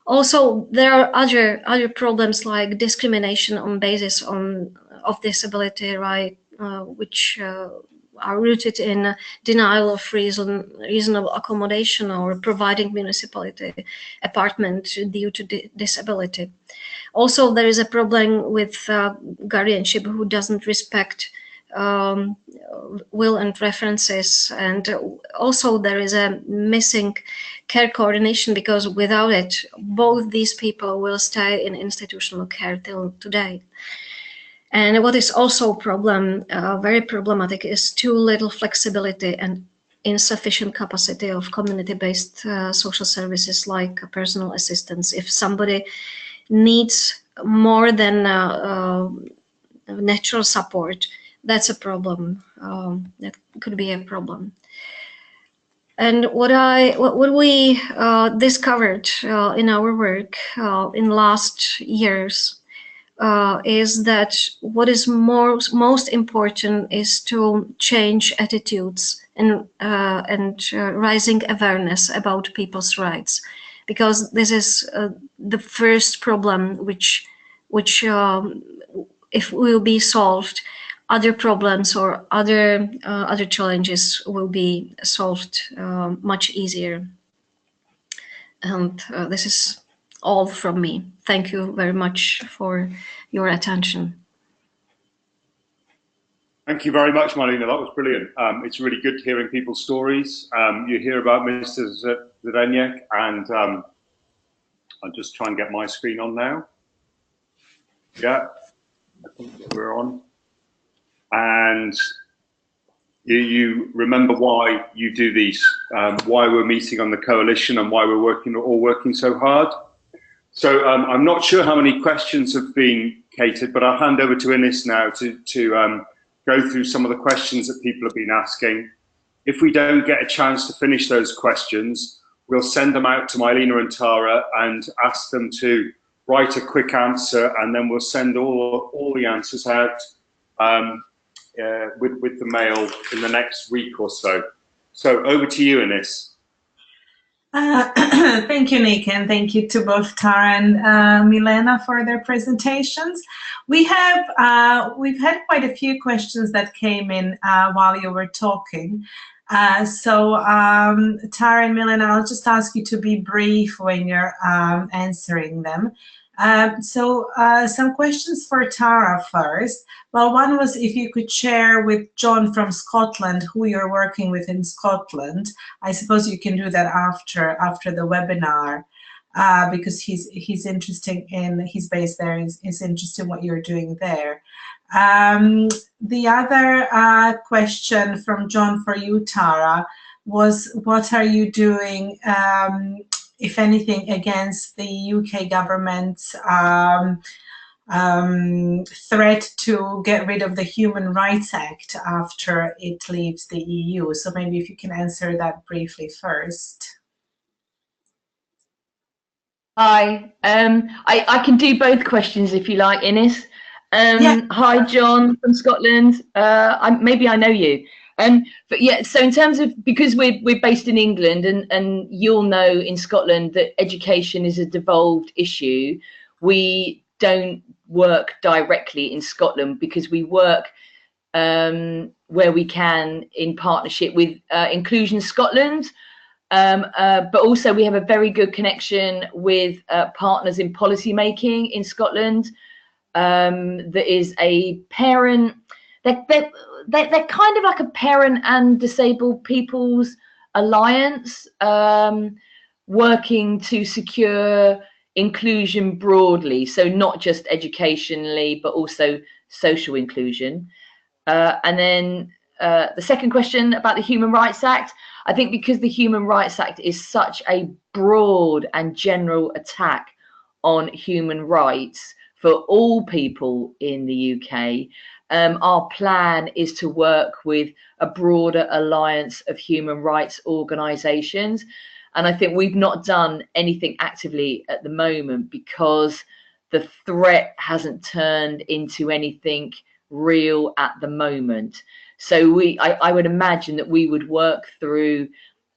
Also, there are other problems like discrimination on basis of disability, right, which are rooted in denial of reasonable accommodation or providing municipality apartment due to disability. Also, there is a problem with guardianship who doesn't respect will and references, and also there is a missing care coordination, because without it, both these people will stay in institutional care till today. And what is also very problematic is too little flexibility and insufficient capacity of community-based social services like personal assistance. If somebody needs more than natural support, that's a problem. That could be a problem. And what we discovered in our work in last years is that what is most important is to change attitudes and rising awareness about people's rights, because this is the first problem which if will be solved, other problems or other challenges will be solved much easier. And this is all from me. Thank you very much for your attention. Thank you very much, Milena. That was brilliant. It's really good hearing people's stories. You hear about Mr. Zdeněk, and I'll just try and get my screen on now. Yeah, I think we're on. And you remember why you do these, why we're meeting on the coalition and why we're all working so hard. So I'm not sure how many questions have been catered, but I'll hand over to Ines now to go through some of the questions that people have been asking. If we don't get a chance to finish those questions, we'll send them out to Milena and Tara and ask them to write a quick answer, and then we'll send all the answers out with the mail in the next week or so. So over to you, Ines. Thank you, Nick, and thank you to both Tara and Milena for their presentations. We've had quite a few questions that came in while you were talking. So Tara and Milena, I'll just ask you to be brief when you're answering them. Some questions for Tara first. Well, one was if you could share with John from Scotland who you're working with in Scotland. I suppose you can do that after the webinar, because he's interested in, he's based there, is interested in what you're doing there. The other question from John for you, Tara, was what are you doing, if anything, against the UK government's threat to get rid of the Human Rights Act after it leaves the EU? So maybe if you can answer that briefly first. Hi, I can do both questions if you like, Ines. Yeah. Hi, John from Scotland. Maybe I know you. But yeah, so in terms of, because we're based in England, and you'll know in Scotland that education is a devolved issue, we don't work directly in Scotland because we work where we can in partnership with Inclusion Scotland. But also we have a very good connection with partners in policy making in Scotland. That is a parent, they're kind of like a parent and disabled people's alliance, working to secure inclusion broadly, so not just educationally but also social inclusion. And then the second question about the Human Rights Act, I think because the Human Rights Act is such a broad and general attack on human rights for all people in the UK, our plan is to work with a broader alliance of human rights organisations. And I think we've not done anything actively at the moment because the threat hasn't turned into anything real at the moment. So I would imagine that we would work through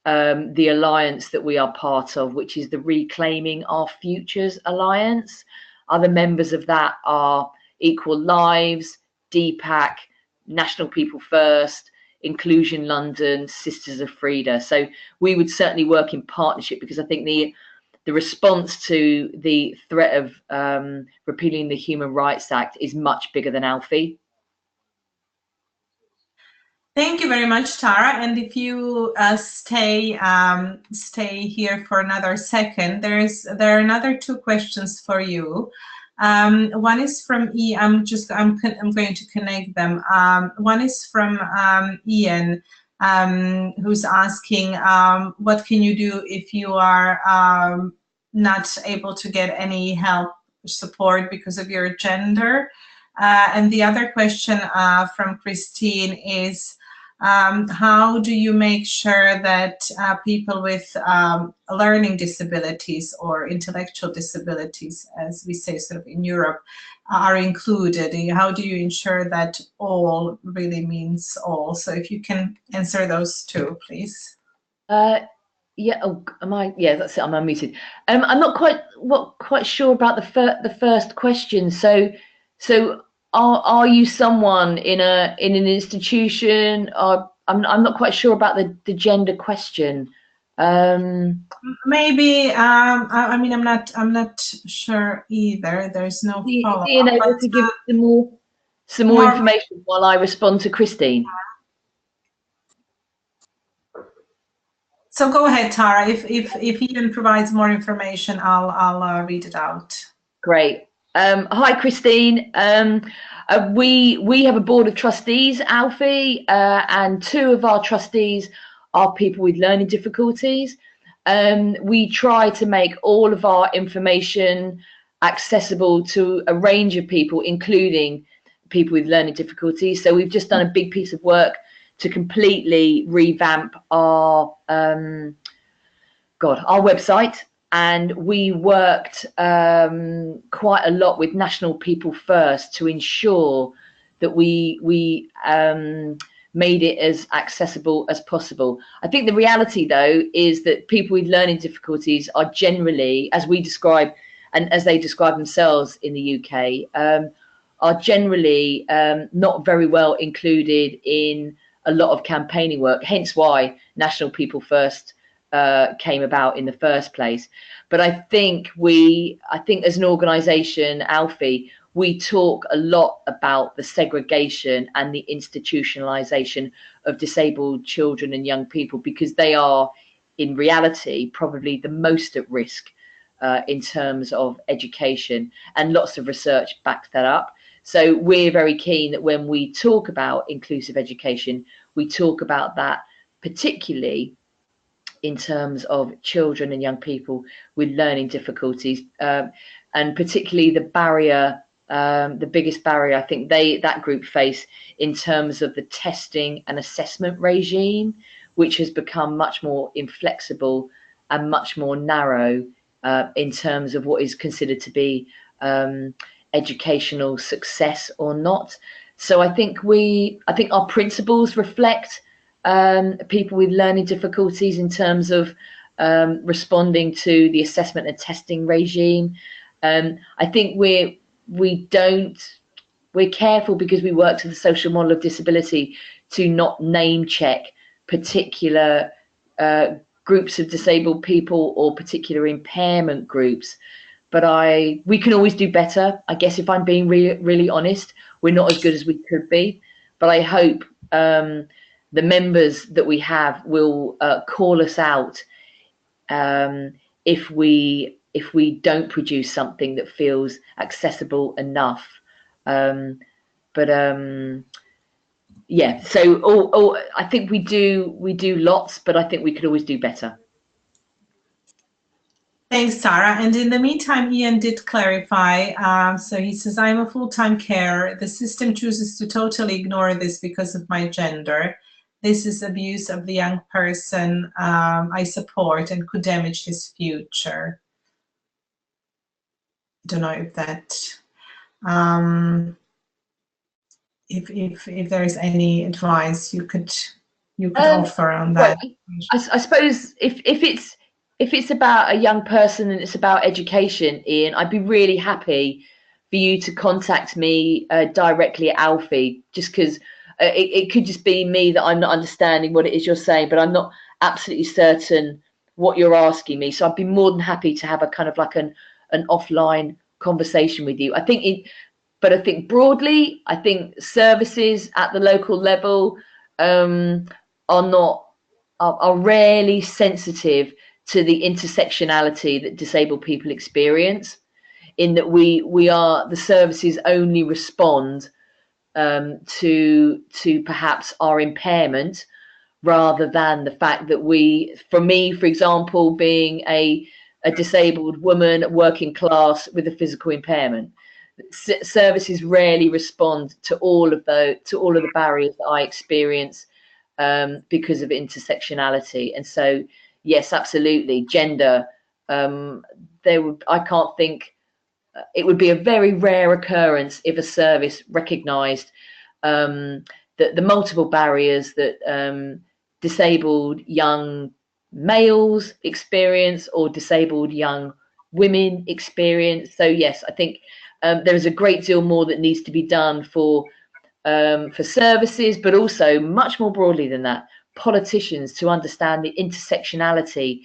the alliance that we are part of, which is the Reclaiming Our Futures Alliance. Other members of that are Equal Lives, DPAC, National People First, Inclusion London, Sisters of Freda. So we would certainly work in partnership, because I think the response to the threat of repealing the Human Rights Act is much bigger than ALLFIE. Thank you very much, Tara. And if you stay here for another second, there are another two questions for you. One is from I'm going to connect them. One is from Ian, who's asking, what can you do if you are not able to get any help or support because of your gender? And the other question from Christine is, how do you make sure that people with learning disabilities or intellectual disabilities, as we say sort of in Europe, are included? How do you ensure that all really means all? So if you can answer those two, please. Yeah. Oh, am I? Yeah, that's it. I'm unmuted. I'm not quite sure about the first question. So are you someone in an institution? Or I'm not quite sure about the gender question. Maybe I mean I'm not sure either. There's no follow-up. Being able to give some more information while I respond to Christine. So go ahead, Tara. If Ian provides more information, I'll read it out. Great. Hi, Christine. We have a board of trustees, ALLFIE, and 2 of our trustees are people with learning difficulties. We try to make all of our information accessible to a range of people, including people with learning difficulties. So we've just done a big piece of work to completely revamp our website, and we worked quite a lot with National People First to ensure that we made it as accessible as possible. I think the reality, though, is that people with learning difficulties are generally, as we describe and as they describe themselves in the UK, are generally not very well included in a lot of campaigning work, hence why National People First came about in the first place. But I think as an organisation, ALLFIE, we talk a lot about the segregation and the institutionalisation of disabled children and young people, because they are, in reality, probably the most at risk in terms of education, and lots of research backs that up. So we're very keen that when we talk about inclusive education, we talk about that particularly in terms of children and young people with learning difficulties, and particularly the barrier, the biggest barrier I think that group face in terms of the testing and assessment regime, which has become much more inflexible and much more narrow in terms of what is considered to be educational success or not. So I think our principles reflect people with learning difficulties in terms of responding to the assessment and testing regime. I think we're careful, because we work to the social model of disability, to not name check particular groups of disabled people or particular impairment groups. But we can always do better. I guess if I'm being really honest, we're not as good as we could be. But I hope the members that we have will call us out if we don't produce something that feels accessible enough. Yeah. So I think we do lots, but I think we could always do better. Thanks, Tara. And in the meantime, Ian did clarify. So he says, I'm a full-time carer. The system chooses to totally ignore this because of my gender. This is abuse of the young person I support and could damage his future. I don't know if that, if there's any advice you could offer on that. Well, I suppose if it's about a young person and it's about education, Ian, I'd be really happy for you to contact me directly at ALLFIE, just because it could just be me that I'm not understanding what it is you're saying, but I'm not absolutely certain what you're asking me. So I'd be more than happy to have a kind of like an offline conversation with you. I think broadly, I think services at the local level are rarely sensitive to the intersectionality that disabled people experience, in that the services only respond to perhaps our impairment, rather than the fact that for me, for example, being a disabled woman, working class with a physical impairment, services rarely respond to all of the barriers that I experience because of intersectionality. And so, yes, absolutely, gender. I can't think. It would be a very rare occurrence if a service recognised the multiple barriers that disabled young males experience or disabled young women experience. So yes, I think there is a great deal more that needs to be done for services, but also much more broadly than that, politicians to understand the intersectionality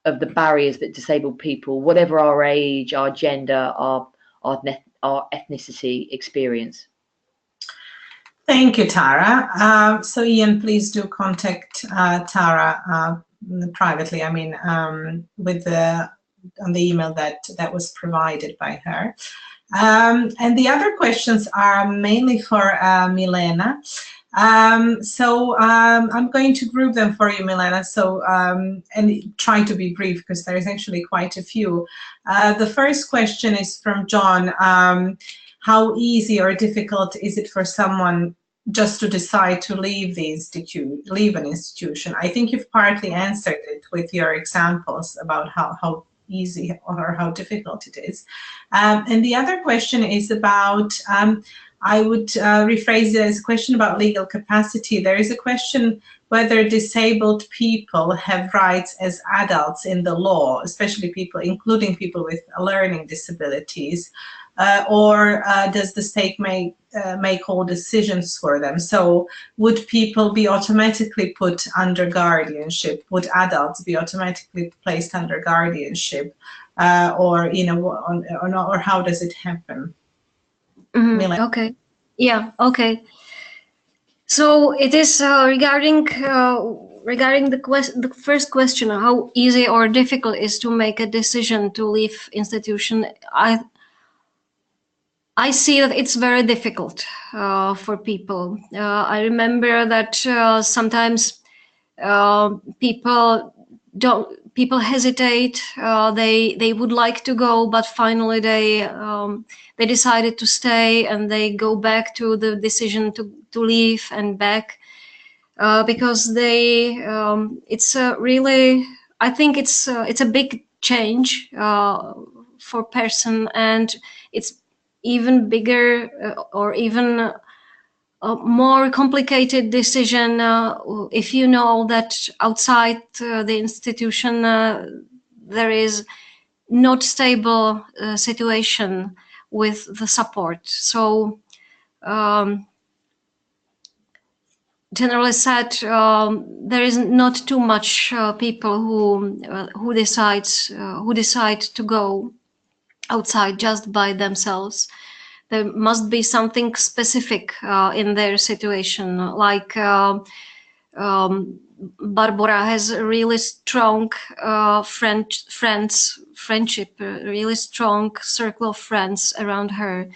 of the barriers that disabled people, whatever our age, our gender, our ethnicity, experience. Thank you, Tara. So Ian, please do contact Tara privately. I mean, with on the email that was provided by her. And the other questions are mainly for Milena. So I'm going to group them for you, Milena. So and try to be brief because there's actually quite a few. The first question is from John. How easy or difficult is it for someone just to decide to leave an institution? I think you've partly answered it with your examples about how easy or how difficult it is. And the other question is about, I would rephrase it as a question about legal capacity. There is a question whether disabled people have rights as adults in the law, especially people, including people with learning disabilities, or does the state make all decisions for them? So would people be automatically put under guardianship? Would adults be automatically placed under guardianship? Or, you know, or how does it happen? Mm-hmm. Okay. Yeah. Okay. So it is regarding the first question, how easy or difficult it is to make a decision to leave institution. I see that it's very difficult for people. I remember that sometimes people hesitate. They would like to go, but finally they decided to stay, and they go back to the decision to leave and back because it's really, I think it's a big change for person, and it's even bigger or even a more complicated decision if you know that outside the institution there is not stable situation with the support. So generally said, there is not too much people who decide to go outside just by themselves. There must be something specific in their situation, like Barbara has a really strong friendship, a really strong circle of friends around her,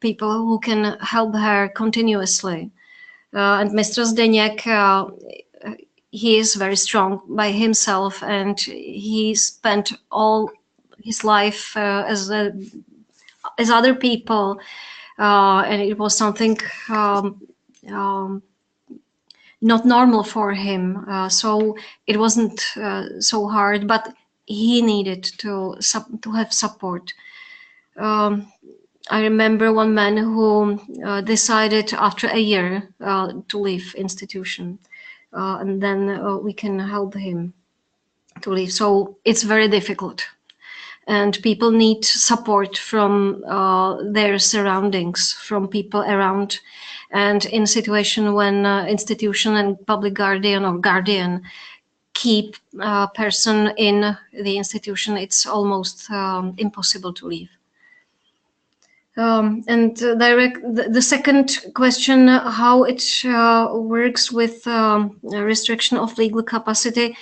people who can help her continuously. And Mr. Zdeněk, he is very strong by himself, and he spent all his life as other people, and it was something not normal for him. So it wasn't so hard, but he needed to have support. I remember one man who decided after a year to leave institution, and then we can help him to leave. So it's very difficult, and people need support from their surroundings, from people around. And in a situation when institution and public guardian or guardian keep a person in the institution, it's almost impossible to leave. And the second question, how it works with restriction of legal capacity,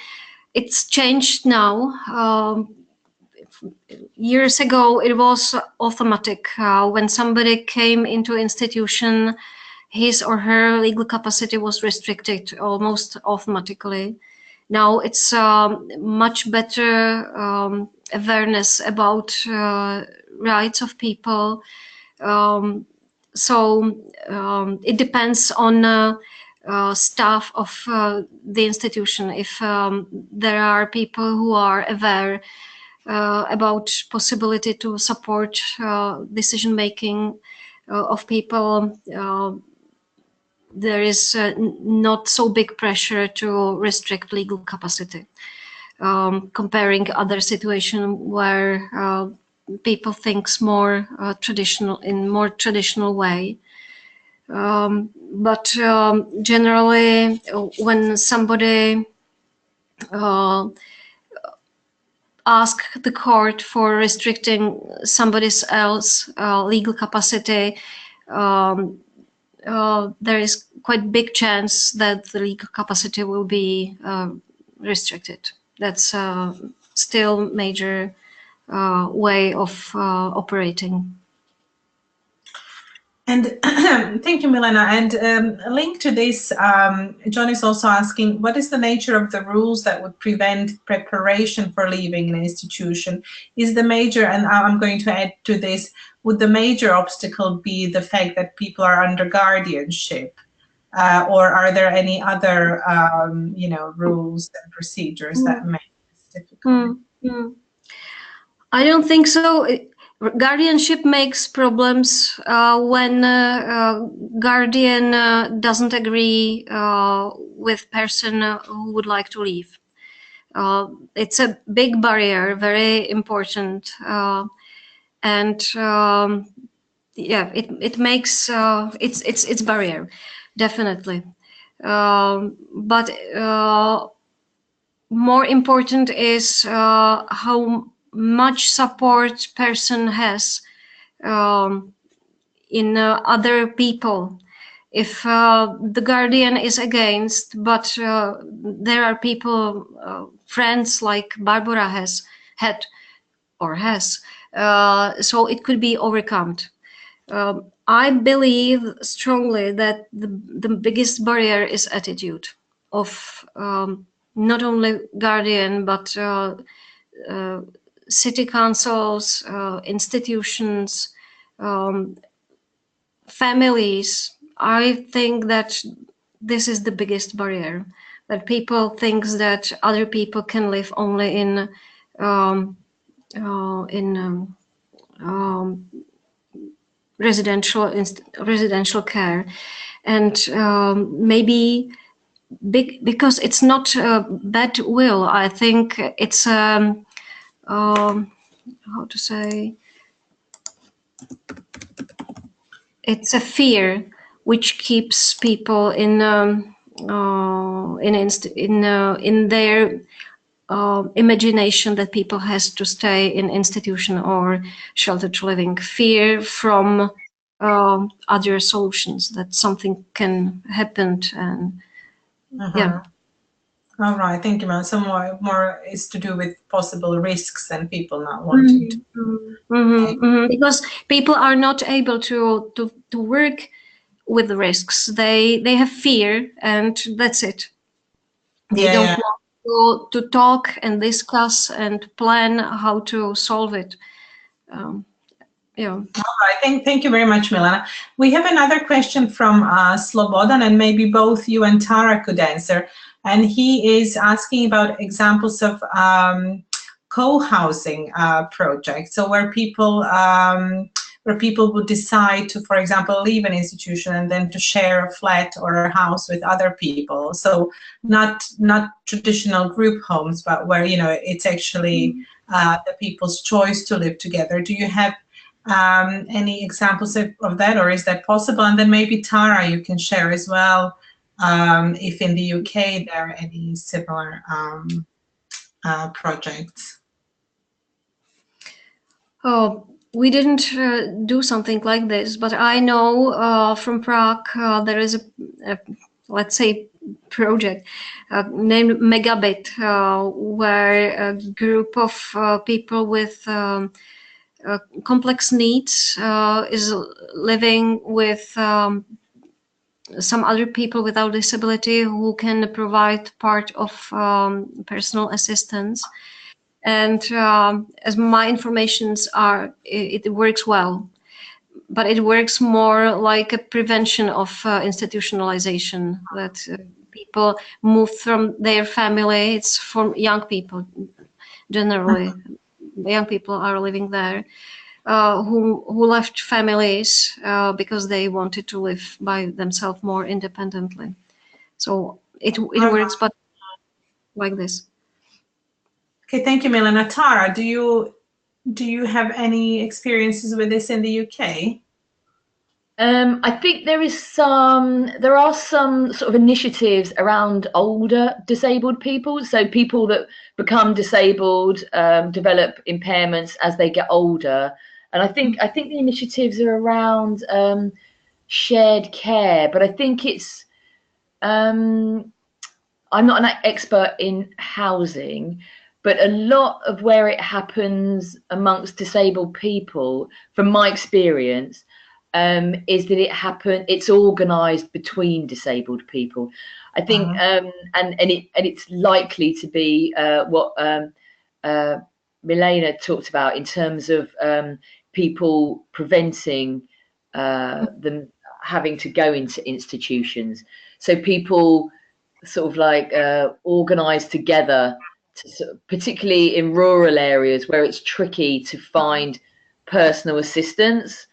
it's changed now. Years ago, it was automatic. When somebody came into institution, his or her legal capacity was restricted almost automatically. Now it's much better awareness about rights of people. So it depends on staff of the institution. If there are people who are aware about possibility to support decision making of people, there is not so big pressure to restrict legal capacity, comparing other situations where people thinks more more traditional way. But generally, when somebody ask the court for restricting somebody else's legal capacity, there is quite big chance that the legal capacity will be restricted. That's still major way of operating. And thank you, Milena. And linked to this, John is also asking, what is the nature of the rules that would prevent preparation for leaving an institution? Is the major, and I'm going to add to this, would the major obstacle be the fact that people are under guardianship? Or are there any other, you know, rules and procedures that make this difficult? I don't think so. Guardianship makes problems when guardian doesn't agree with person who would like to leave. It's a big barrier, very important, and yeah, it makes it's barrier, definitely. But more important is how much support person has in other people. If the guardian is against, but there are people, friends like Barbara had, so it could be overcome. I believe strongly that the biggest barrier is attitude of not only guardian, but city councils, institutions, families. I think that this is the biggest barrier, that people think that other people can live only in residential care, and maybe because it's not bad will. I think it's how to say, it's a fear which keeps people in their imagination that people has to stay in institution or sheltered living. Fear from other solutions, that something can happen, and yeah. All right, thank you, ma'am. So more is to do with possible risks and people not wanting to. Because people are not able to work with the risks. They have fear, and that's it. They don't want to talk and discuss and plan how to solve it. Yeah. All right, thank you very much, Milena. We have another question from Slobodan, and maybe both you and Tara could answer. And he is asking about examples of co-housing projects. So where people would decide to, for example, leave an institution and then to share a flat or a house with other people. So not traditional group homes, but where, you know, it's actually the people's choice to live together. Do you have any examples of that, or is that possible? And then maybe Tara, you can share as well, if in the UK there are any similar projects. Oh, we didn't do something like this, but I know from Prague there is a let's say project named Megabit, where a group of people with complex needs is living with some other people without disability who can provide part of personal assistance. And as my informations are, it works well. but it works more like a prevention of institutionalization, that people move from their family. It's for young people generally. Young people are living there who left families because they wanted to live by themselves more independently. So it works, but like this. Okay, thank you, Milena. Tara, do you have any experiences with this in the UK? I think there are some sort of initiatives around older disabled people. So people that become disabled develop impairments as they get older, and I think the initiatives are around shared care. But I think it's I'm not an expert in housing, but a lot of where it happens amongst disabled people, from my experience, is that it's organised between disabled people. I think, and it's likely to be what Milena talked about in terms of people preventing them having to go into institutions. So people sort of like organise together, particularly in rural areas where it's tricky to find personal assistance.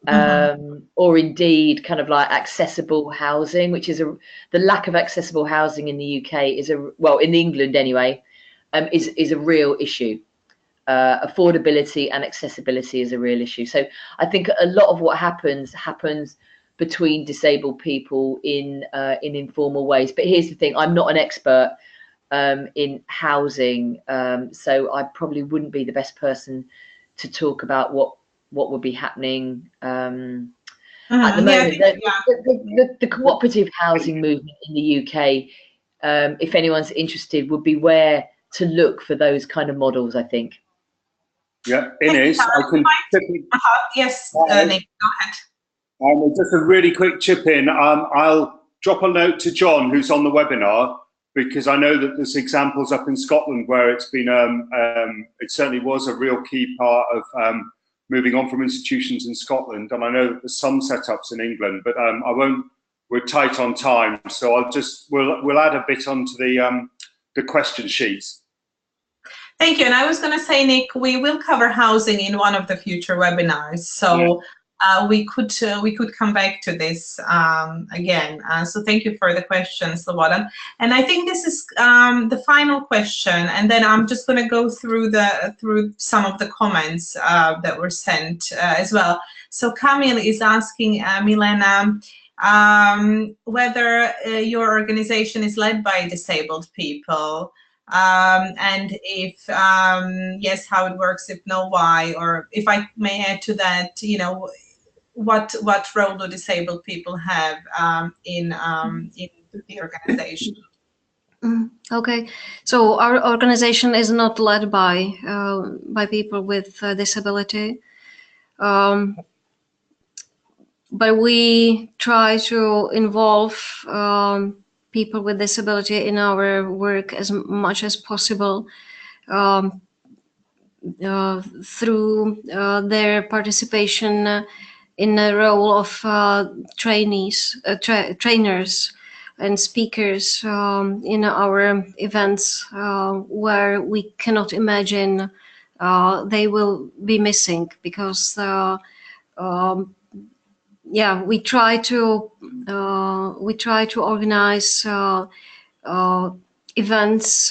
Or indeed kind of like accessible housing, which is the lack of accessible housing in the UK in England anyway, is a real issue. Affordability and accessibility is a real issue. So I think a lot of what happens between disabled people in informal ways. But here's the thing: I'm not an expert in housing, so I probably wouldn't be the best person to talk about what would be happening at the moment. The cooperative housing movement in the UK, if anyone's interested, would be where to look for those kind of models, I think. Yeah, Ines, I can chip in. Yes, Nick, go ahead. Just a really quick chip in. I'll drop a note to John, who's on the webinar, because I know that there's examples up in Scotland where it's been, it certainly was a real key part of moving on from institutions in Scotland, and I know that there's some setups in England, but I won't. We're tight on time, so we'll add a bit onto the question sheets. Thank you. And I was going to say, Nick, we will cover housing in one of the future webinars, so we could come back to this again. So thank you for the question, Slobodan. And I think this is the final question, and then I'm just going to go through some of the comments that were sent as well. So Camille is asking Milena whether your organization is led by disabled people. And if yes, how it works, if no, why, or if I may add to that, you know, what role do disabled people have in the organization? Okay, so our organization is not led by people with disability, but we try to involve people with disability in our work as much as possible through their participation in the role of trainers and speakers in our events where we cannot imagine they will be missing, because we try to organize events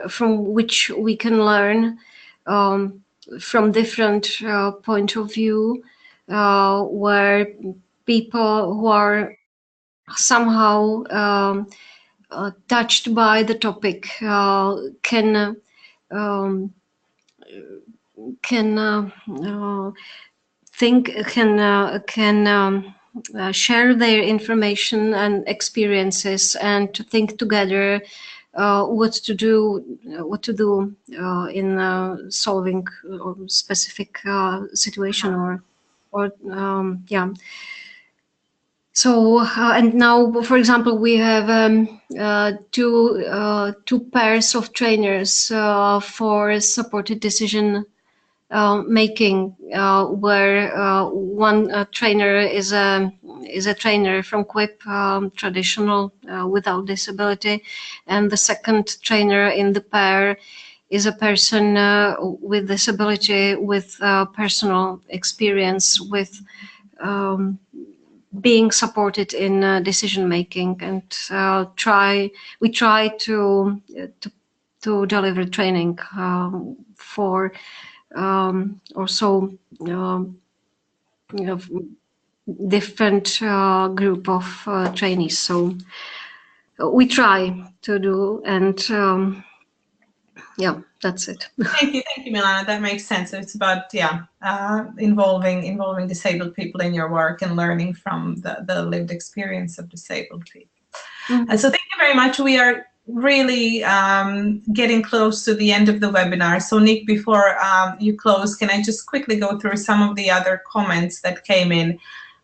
from which we can learn from different point of view, where people who are somehow touched by the topic can share their information and experiences, and to think together what to do in solving a specific situation or So and now, for example, we have two pairs of trainers for supported decision making, where one trainer is a trainer from Quip, traditional, without disability, and the second trainer in the pair is a person with disability, with personal experience with being supported in decision making, and we try to deliver training for also different group of trainees. So we try to do, and yeah, that's it. Thank you, Milena. That makes sense. It's about involving disabled people in your work and learning from the lived experience of disabled people. Mm-hmm. So thank you very much. We are really getting close to the end of the webinar. So Nick, before you close, can I just quickly go through some of the other comments that came in?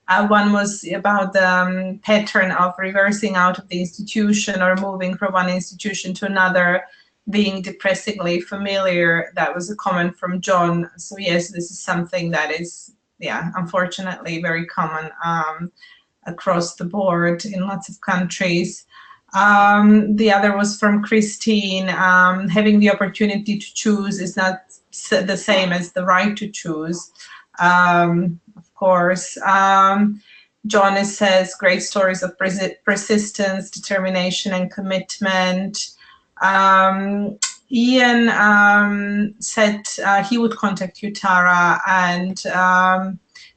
One was about the pattern of reversing out of the institution or moving from one institution to another being depressingly familiar. That was a comment from John. So yes, this is something that is, unfortunately very common across the board in lots of countries. The other was from Christine. Having the opportunity to choose is not the same as the right to choose. Of course. John says, great stories of persistence, determination, and commitment. Ian said he would contact you, Tara, and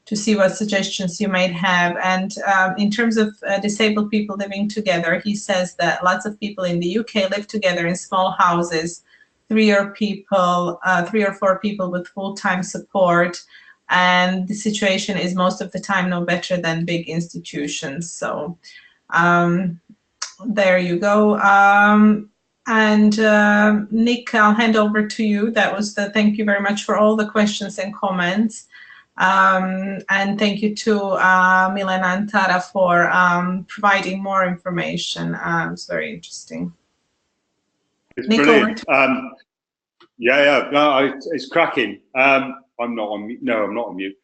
to see what suggestions you might have. And in terms of disabled people living together, he says that lots of people in the UK live together in small houses, 3 or 4 people with full-time support. And the situation is most of the time no better than big institutions. So there you go. And Nick, I'll hand over to you. That was thank you very much for all the questions and comments. And thank you to Milena and Tara for providing more information. It was very interesting. It's Nick, brilliant. No, it's cracking. I'm not on mute. No, I'm not on mute.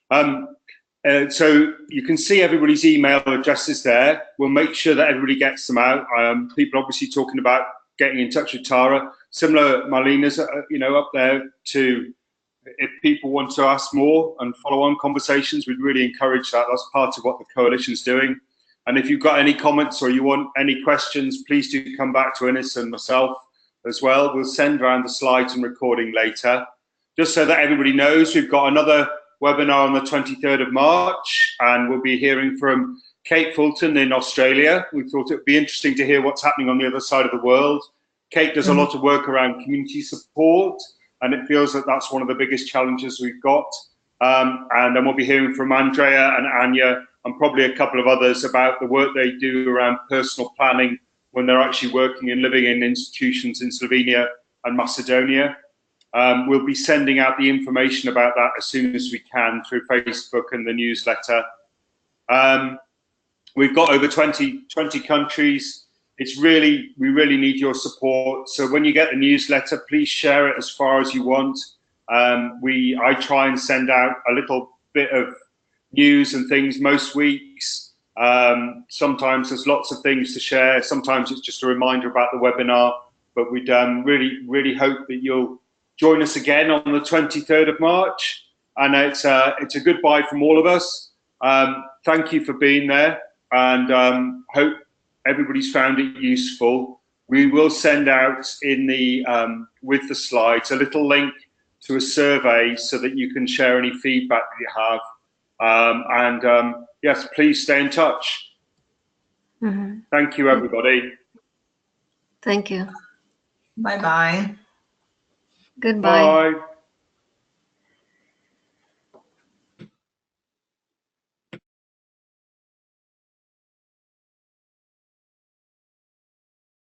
So you can see everybody's email addresses there. We'll make sure that everybody gets them out. People obviously talking about getting in touch with Tara. Similar, Milena's, up there to, if people want to ask more and follow on conversations, we'd really encourage that. That's part of what the coalition's doing. And if you've got any comments or you want any questions, please do come back to Ines and myself as well. We'll send around the slides and recording later. Just so that everybody knows, we've got another webinar on the 23rd of March, and we'll be hearing from Kate Fulton in Australia. We thought it would be interesting to hear what's happening on the other side of the world. Kate does a lot of work around community support, and it feels that that's one of the biggest challenges we've got. And then we'll be hearing from Andrea and Anya and probably a couple of others about the work they do around personal planning when they're actually working and living in institutions in Slovenia and Macedonia. We'll be sending out the information about that as soon as we can through Facebook and the newsletter. We've got over 20 countries. We really need your support. So when you get the newsletter, please share it as far as you want. I try and send out a little bit of news and things most weeks. Sometimes there's lots of things to share. Sometimes it's just a reminder about the webinar, but we'd really hope that you'll join us again on the 23rd of March. And it's a goodbye from all of us. Thank you for being there, and hope everybody's found it useful. We will send out in the with the slides a little link to a survey so that you can share any feedback that you have. Yes, please stay in touch. Mm-hmm. Thank you, everybody. Thank you. Bye-bye. Goodbye. Bye.